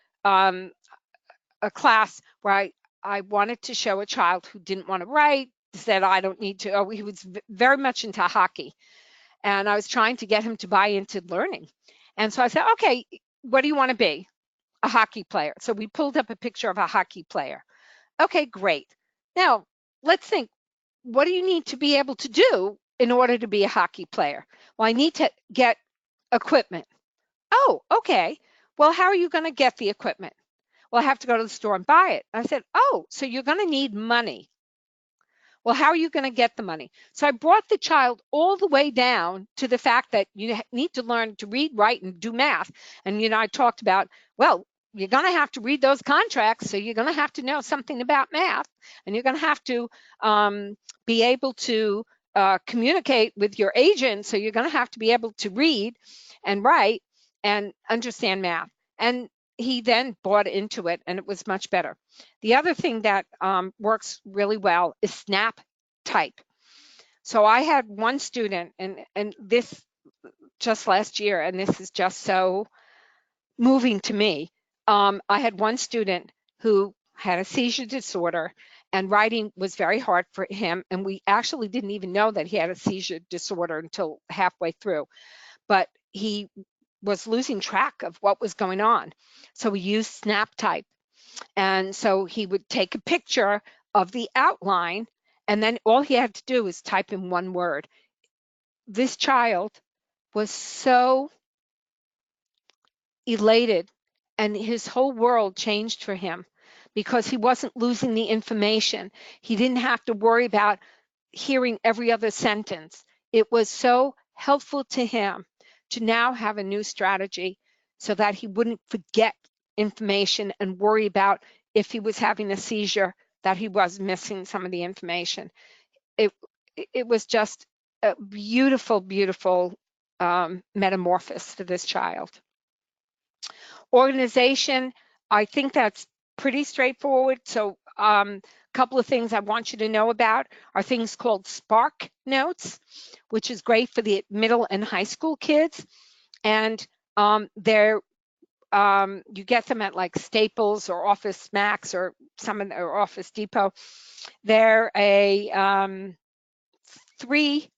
a class where I wanted to show a child who didn't want to write, said, I don't need to. Oh, he was very much into hockey. And I was trying to get him to buy into learning. And so I said, okay, what do you want to be? A hockey player. So we pulled up a picture of a hockey player. Okay, great. Now, let's think, what do you need to be able to do in order to be a hockey player? Well, I need to get equipment. Oh, okay. Well, how are you going to get the equipment? Well, I have to go to the store and buy it. I said, oh, so you're going to need money. Well, how are you going to get the money? So I brought the child all the way down to the fact that you need to learn to read, write, and do math. And, I talked about, well, you're going to have to read those contracts, so you're going to have to know something about math, and you're going to have to be able to communicate with your agent, so you're going to have to be able to read and write and understand math. And he then bought into it, and it was much better. The other thing that works really well is snap type. So I had one student, and this just last year, and this is just so moving to me. I had one student who had a seizure disorder, and writing was very hard for him, and we actually didn't even know that he had a seizure disorder until halfway through. But he was losing track of what was going on. So we used snap type. And so he would take a picture of the outline, and then all he had to do was type in one word. This child was so elated, and his whole world changed for him because he wasn't losing the information. He didn't have to worry about hearing every other sentence. It was so helpful to him to now have a new strategy so that he wouldn't forget information and worry about if he was having a seizure, that he was missing some of the information. It was just a beautiful, beautiful metamorphosis for this child. Organization, I think that's pretty straightforward. So a couple of things I want you to know about are things called Spark Notes, which is great for the middle and high school kids. And they're you get them at like Staples or Office Max or or Office Depot. They're a three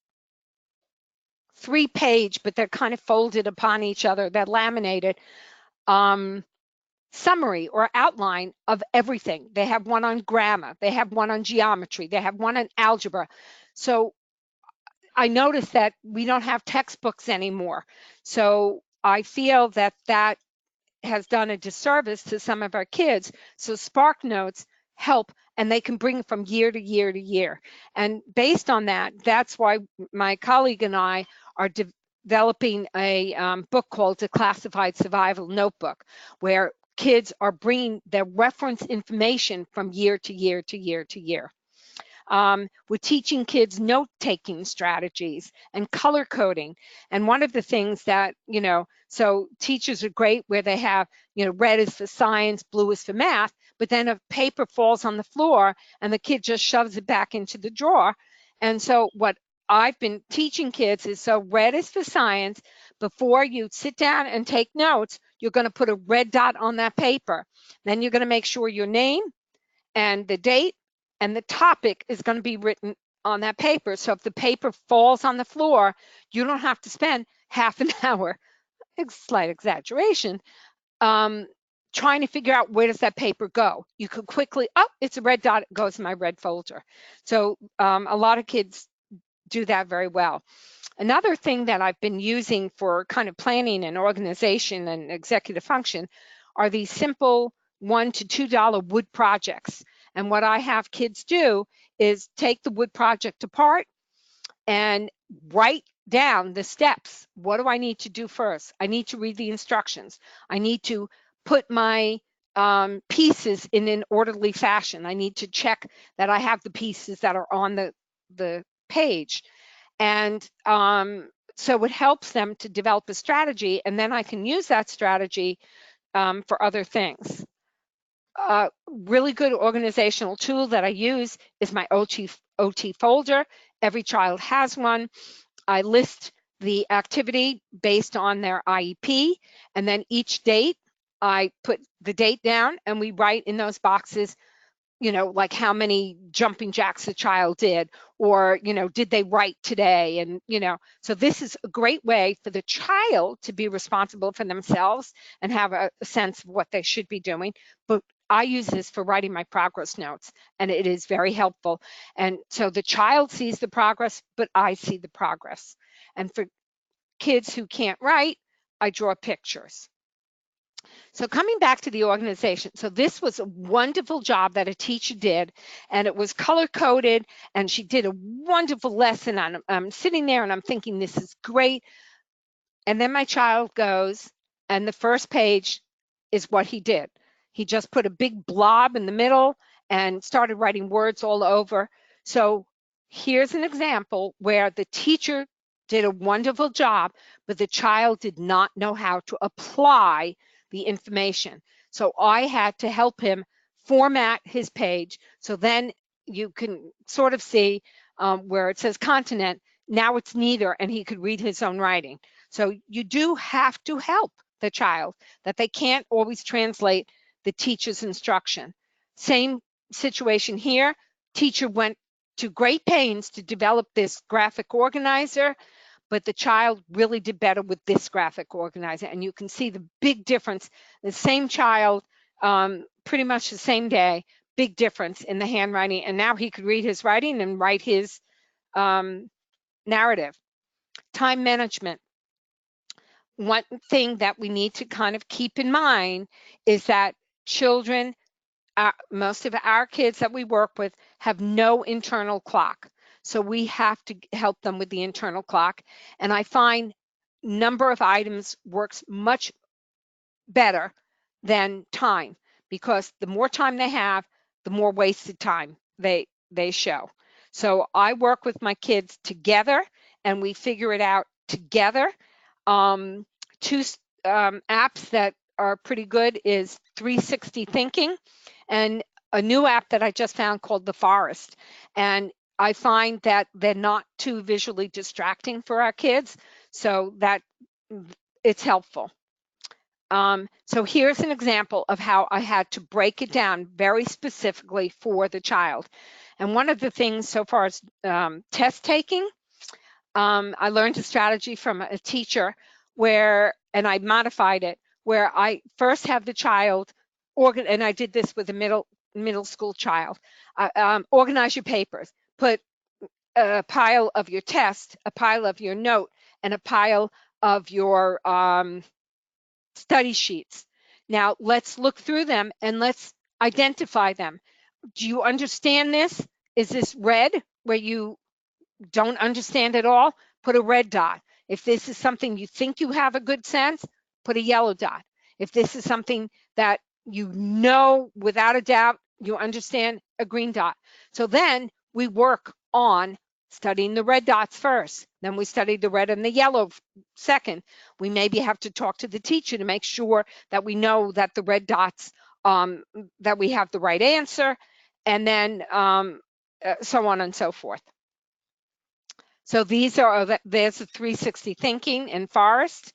page, but they're kind of folded upon each other. They're laminated. Summary or outline of everything. They have one on grammar, they have one on geometry, they have one on algebra. So I noticed that we don't have textbooks anymore. So I feel that that has done a disservice to some of our kids. So Spark Notes help, and they can bring from year to year to year. And based on that, that's why my colleague and I are developing a book called The Classified Survival Notebook, where kids are bringing their reference information from year to year to year to year. We're teaching kids note-taking strategies and color coding. And one of the things that, so teachers are great where they have, red is for science, blue is for math, but then a paper falls on the floor and the kid just shoves it back into the drawer. And so what I've been teaching kids is, so red is for science. Before you sit down and take notes, you're going to put a red dot on that paper. Then you're going to make sure your name and the date and the topic is going to be written on that paper. So if the paper falls on the floor, you don't have to spend half an hour, slight exaggeration, trying to figure out where does that paper go. You could quickly, oh, it's a red dot, it goes in my red folder. So a lot of kids do that very well. Another thing that I've been using for kind of planning and organization and executive function are these simple $1 to $2 wood projects. And what I have kids do is take the wood project apart and write down the steps. What do I need to do first? I need to read the instructions. I need to put my pieces in an orderly fashion. I need to check that I have the pieces that are on the page. And so it helps them to develop a strategy, and then I can use that strategy for other things. Really good organizational tool that I use is my OT folder. Every child has one. I list the activity based on their IEP, and then each date, I put the date down and we write in those boxes, like how many jumping jacks the child did, or, did they write today? And, so this is a great way for the child to be responsible for themselves and have a sense of what they should be doing. But I use this for writing my progress notes, and it is very helpful. And so the child sees the progress, but I see the progress. And for kids who can't write, I draw pictures. So coming back to the organization, so this was a wonderful job that a teacher did, and it was color-coded, and she did a wonderful lesson. I'm sitting there and I'm thinking, this is great. And then my child goes, and the first page is what he did. He just put a big blob in the middle and started writing words all over. So here's an example where the teacher did a wonderful job, but the child did not know how to apply the information. So I had to help him format his page. So then you can sort of see where it says continent, now it's neither, and he could read his own writing. So you do have to help the child, that they can't always translate the teacher's instruction. Same situation here. Teacher went to great pains to develop this graphic organizer, but the child really did better with this graphic organizer. And you can see the big difference. The same child, pretty much the same day, big difference in the handwriting. And now he could read his writing and write his narrative. Time management. One thing that we need to kind of keep in mind is that children, most of our kids that we work with have no internal clock. So we have to help them with the internal clock. And I find number of items works much better than time, because the more time they have, the more wasted time they show. So I work with my kids together, and we figure it out together. Um, two apps that are pretty good is 360 Thinking, and a new app that I just found called The Forest. And I find that they're not too visually distracting for our kids, so that it's helpful. So here's an example of how I had to break it down very specifically for the child. And one of the things so far is test taking. I learned a strategy from a teacher where, and I modified it, where I first have the child, and I did this with a middle school child, organize your papers, put a pile of your test, a pile of your note, and a pile of your study sheets. Now let's look through them and let's identify them. Do you understand this? Is this red where you don't understand at all? Put a red dot. If this is something you think you have a good sense, put a yellow dot. If this is something that you know without a doubt you understand, a green dot. So then we work on studying the red dots first. Then we study the red and the yellow second. We maybe have to talk to the teacher to make sure that we know that the red dots, that we have the right answer, and then so on and so forth. So there's the 360 Thinking and Forest.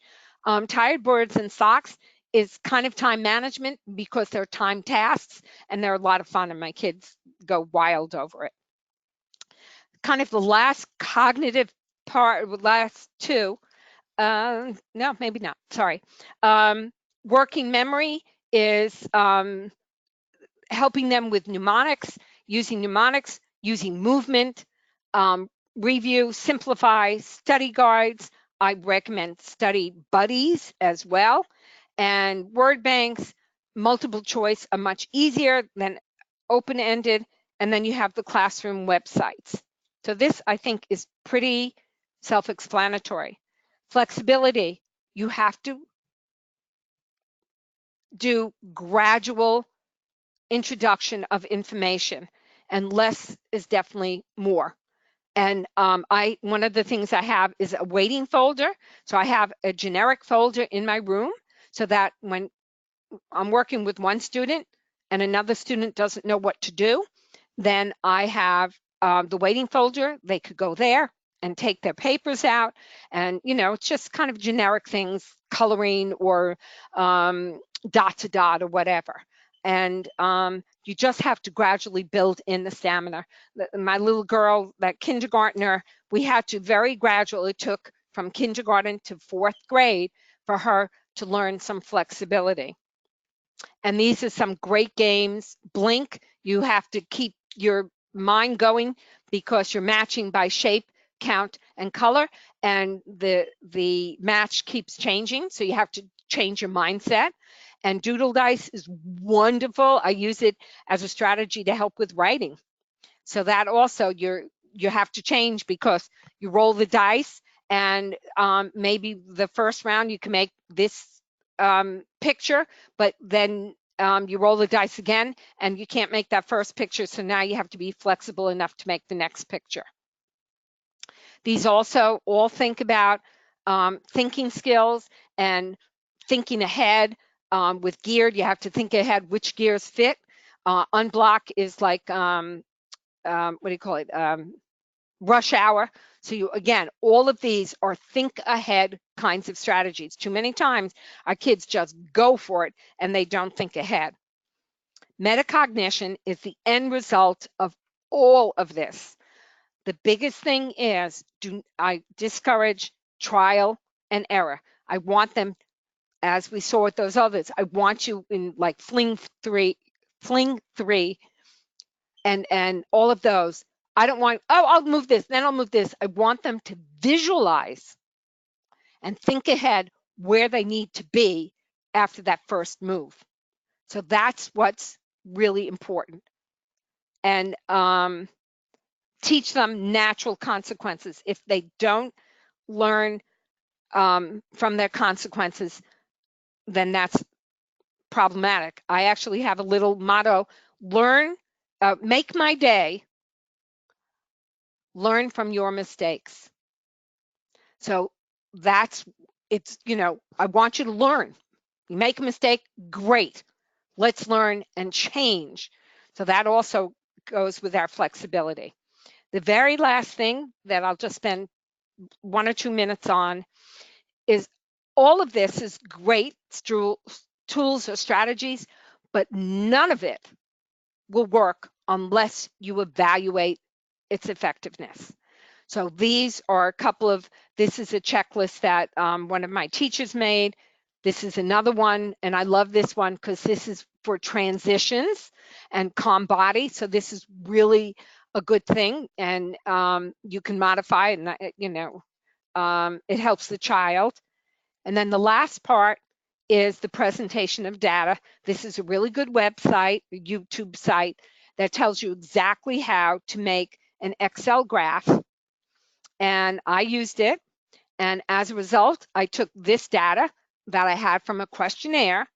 Tired Birds and Socks is kind of time management because they're time tasks and they're a lot of fun, and my kids go wild over it. Kind of the last cognitive part, last two, no, maybe not, sorry. Working memory is helping them with mnemonics, using movement, review, simplify, study guides. I recommend study buddies as well. And word banks, multiple choice are much easier than open-ended. And then you have the classroom websites. So this, I think, is pretty self-explanatory. Flexibility, you have to do gradual introduction of information, and less is definitely more. And one of the things I have is a waiting folder. So I have a generic folder in my room so that when I'm working with one student and another student doesn't know what to do, then I have the waiting folder. They could go there and take their papers out, and it's just kind of generic things, coloring or dot to dot or whatever. And you just have to gradually build in the stamina. My little girl, that kindergartner, we had to very gradually, it took from kindergarten to 4th grade for her to learn some flexibility. And these are some great games. Blink, you have to keep your mind going because you're matching by shape, count, and color, and the match keeps changing, so you have to change your mindset. And Doodle Dice is wonderful. I use it as a strategy to help with writing. So that also you have to change because you roll the dice, and maybe the first round you can make this picture, but then you roll the dice again and you can't make that first picture. So now you have to be flexible enough to make the next picture. These also all think about thinking skills and thinking ahead. With geared, you have to think ahead which gears fit. Unblock is like, what do you call it? Rush hour. So again, all of these are think ahead kinds of strategies. Too many times our kids just go for it and they don't think ahead. Metacognition is the end result of all of this. The biggest thing is, I discourage trial and error. I want them, as we saw with those others, I want you in like fling three, and all of those. I don't want, I'll move this, then I'll move this. I want them to visualize and think ahead where they need to be after that first move. So that's what's really important. And teach them natural consequences. If they don't learn from their consequences, then that's problematic. I actually have a little motto: make my day, learn from your mistakes. So I want you to learn. You make a mistake, great. Let's learn and change. So that also goes with our flexibility. The very last thing that I'll just spend 1 or 2 minutes on is all of this is great tools or strategies, but none of it will work unless you evaluate its effectiveness. So these are this is a checklist that one of my teachers made. This is another one, and I love this one because this is for transitions and calm body. So this is really a good thing, and you can modify it, and it helps the child. And then the last part is the presentation of data. This is a really good website, a YouTube site, that tells you exactly how to make an Excel graph. And I used it. And as a result, I took this data that I had from a questionnaire,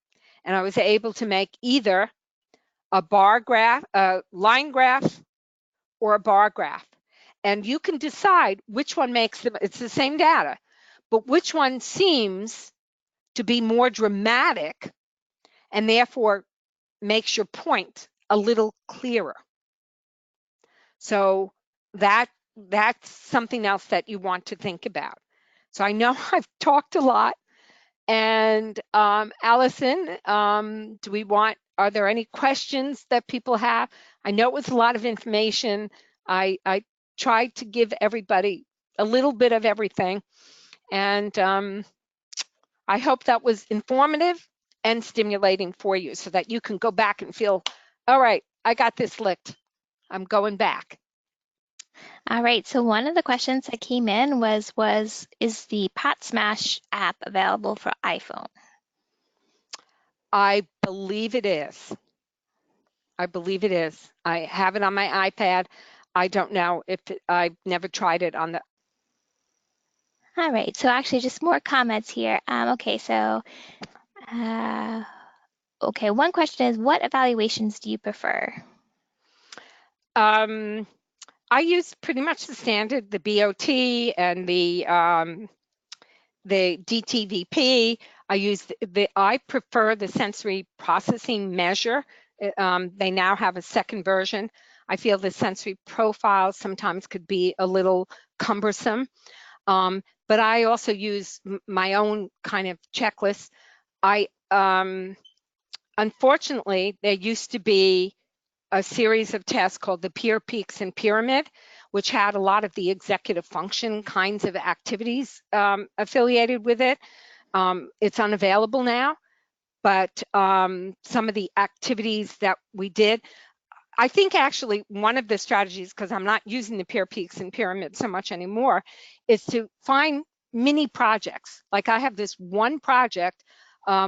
and I was able to make either a bar graph, a line graph, or a bar graph. And you can decide which one it's the same data, but which one seems to be more dramatic and therefore makes your point a little clearer. So that's something else that you want to think about. So I know I've talked a lot. And Allison, are there any questions that people have? I know it was a lot of information. I tried to give everybody a little bit of everything. And I hope that was informative and stimulating for you so that you can go back and feel, all right, I got this licked. I'm going back. All right, so one of the questions that came in is the Pot Smash app available for iPhone? I believe it is. I have it on my iPad. I don't know I've never tried it on the. All right, so actually just more comments here. Okay, so, one question is, what evaluations do you prefer? I use pretty much the standard, the BOT and the DTVP. I prefer the sensory processing measure. They now have a second version. I feel the sensory profile sometimes could be a little cumbersome, but I also use my own kind of checklist. Unfortunately, there used to be a series of tests called the Peer Peaks and Pyramid, which had a lot of the executive function kinds of activities affiliated with it. It's unavailable now, but some of the activities that we did, I think actually one of the strategies, because I'm not using the Peer Peaks and Pyramid so much anymore, is to find mini projects. Like I have this one project,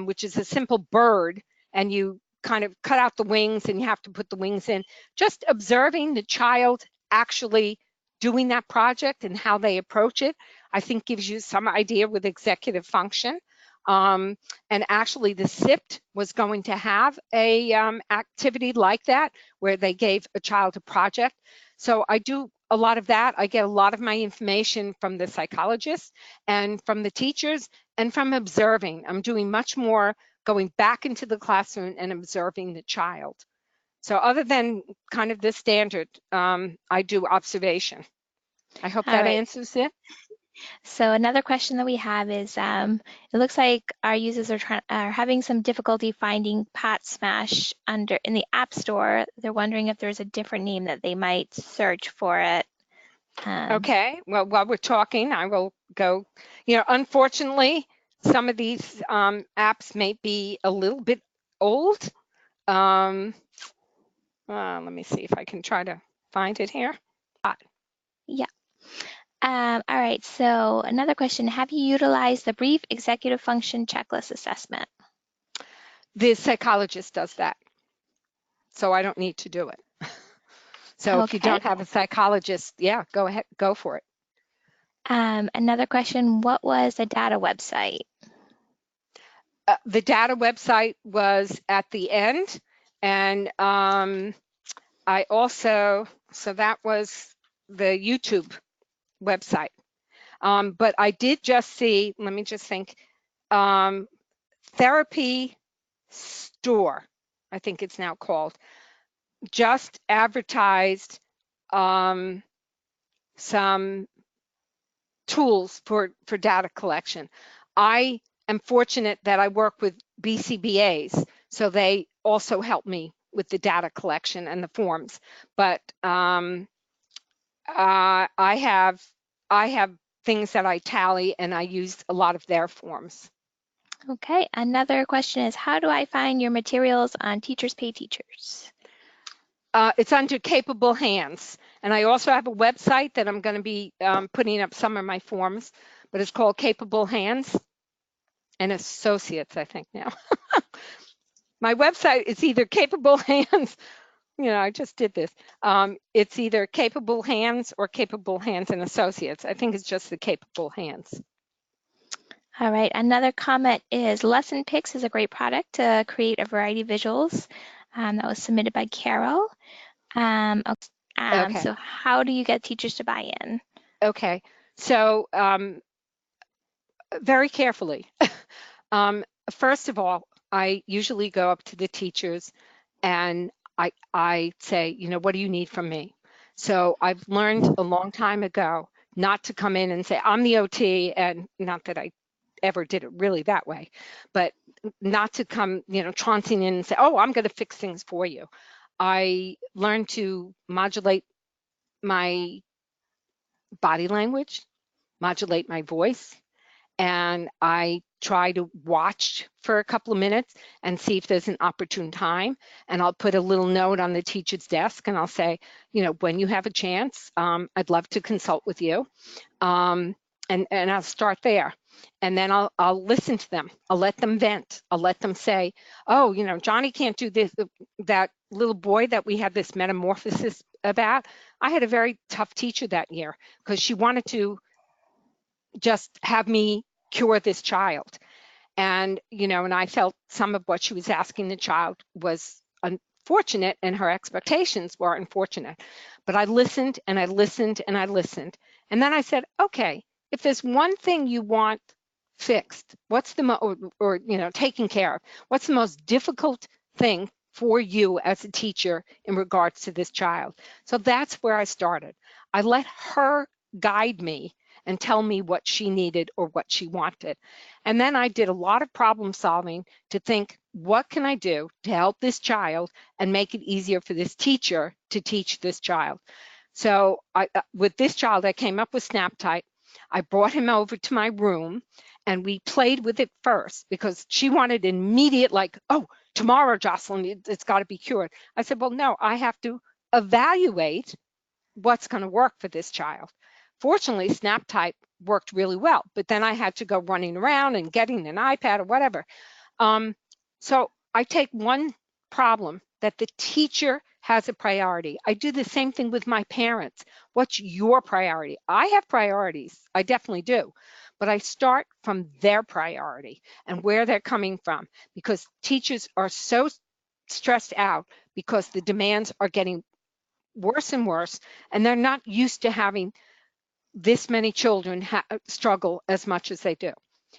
which is a simple bird, and you kind of cut out the wings and you have to put the wings in. Just observing the child actually doing that project and how they approach it, I think gives you some idea with executive function. And actually the SIPT was going to have a activity like that where they gave a child a project. So I do a lot of that. I get a lot of my information from the psychologists and from the teachers and from observing. I'm doing much more going back into the classroom and observing the child. So other than kind of the standard, I do observation. I hope that answers it. So another question that we have is, it looks like our users are having some difficulty finding Pot Smash in the App Store. They're wondering if there's a different name that they might search for it. Okay, well, while we're talking, I will go. Unfortunately, some of these apps may be a little bit old. Let me see if I can try to find it here. Yeah. All right, so another question, have you utilized the brief executive function checklist assessment? The psychologist does that, so I don't need to do it. So if you don't have a psychologist, yeah, go ahead, go for it. Another question, what was the data website? The data website was at the end, and I also, so that was the YouTube website. But I did just see, let me just think, Therapy Store, I think it's now called, just advertised some tools for data collection. I am fortunate that I work with BCBAs, so they also help me with the data collection and the forms. But I have things that I tally, and I use a lot of their forms. Okay, another question is, how do I find your materials on Teachers Pay Teachers? It's under Capable Hands. And I also have a website that I'm going to be putting up some of my forms, but it's called Capable Hands and Associates, I think now. My website is either Capable Hands, I just did this. It's either Capable Hands or Capable Hands and Associates. I think it's just the Capable Hands. All right, another comment is Lesson Picks is a great product to create a variety of visuals. That was submitted by Carol. Okay. So how do you get teachers to buy in? Okay. So very carefully. First of all, I usually go up to the teachers and I say, what do you need from me? So I've learned a long time ago not to come in and say, I'm the OT, and not that I ever did it really that way, but not to come, trouncing in and say, oh, I'm going to fix things for you. I learned to modulate my body language, modulate my voice, and I try to watch for a couple of minutes and see if there's an opportune time. And I'll put a little note on the teacher's desk and I'll say, when you have a chance, I'd love to consult with you. And I'll start there. And then I'll listen to them. I'll let them vent. I'll let them say, oh, Johnny can't do this. That little boy that we had this metamorphosis about, I had a very tough teacher that year because she wanted to just have me cure this child. And, and I felt some of what she was asking the child was unfortunate and her expectations were unfortunate. But I listened and I listened and I listened. And then I said, okay, if there's one thing you want fixed, what's the or taken care of, what's the most difficult thing for you as a teacher in regards to this child? So that's where I started. I let her guide me and tell me what she needed or what she wanted. And then I did a lot of problem solving to think, what can I do to help this child and make it easier for this teacher to teach this child? So with this child, I came up with SnapType. I brought him over to my room and we played with it first because she wanted immediate, like, oh, tomorrow, Jocelynn, it's got to be cured. I said, well, no, I have to evaluate what's going to work for this child. Fortunately, SnapType worked really well, but then I had to go running around and getting an iPad or whatever. So I take one problem that the teacher has a priority. I do the same thing with my parents. What's your priority? I have priorities. I definitely do. But I start from their priority and where they're coming from because teachers are so stressed out because the demands are getting worse and worse, and they're not used to having this many children struggle as much as they do.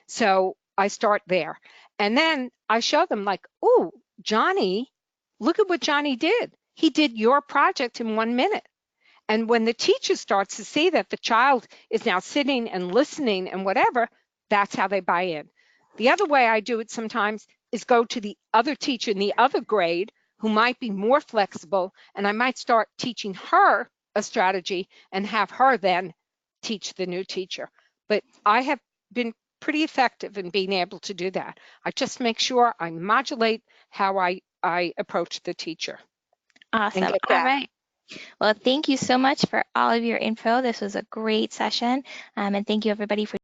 So I start there. And then I show them like, oh, Johnny, look at what Johnny did. He did your project in 1 minute. And when the teacher starts to see that the child is now sitting and listening and whatever, that's how they buy in. The other way I do it sometimes is go to the other teacher in the other grade who might be more flexible, and I might start teaching her a strategy and have her then teach the new teacher. But I have been pretty effective in being able to do that. I just make sure I modulate how I approach the teacher. Awesome. All right. Well, thank you so much for all of your info. This was a great session. And thank you everybody for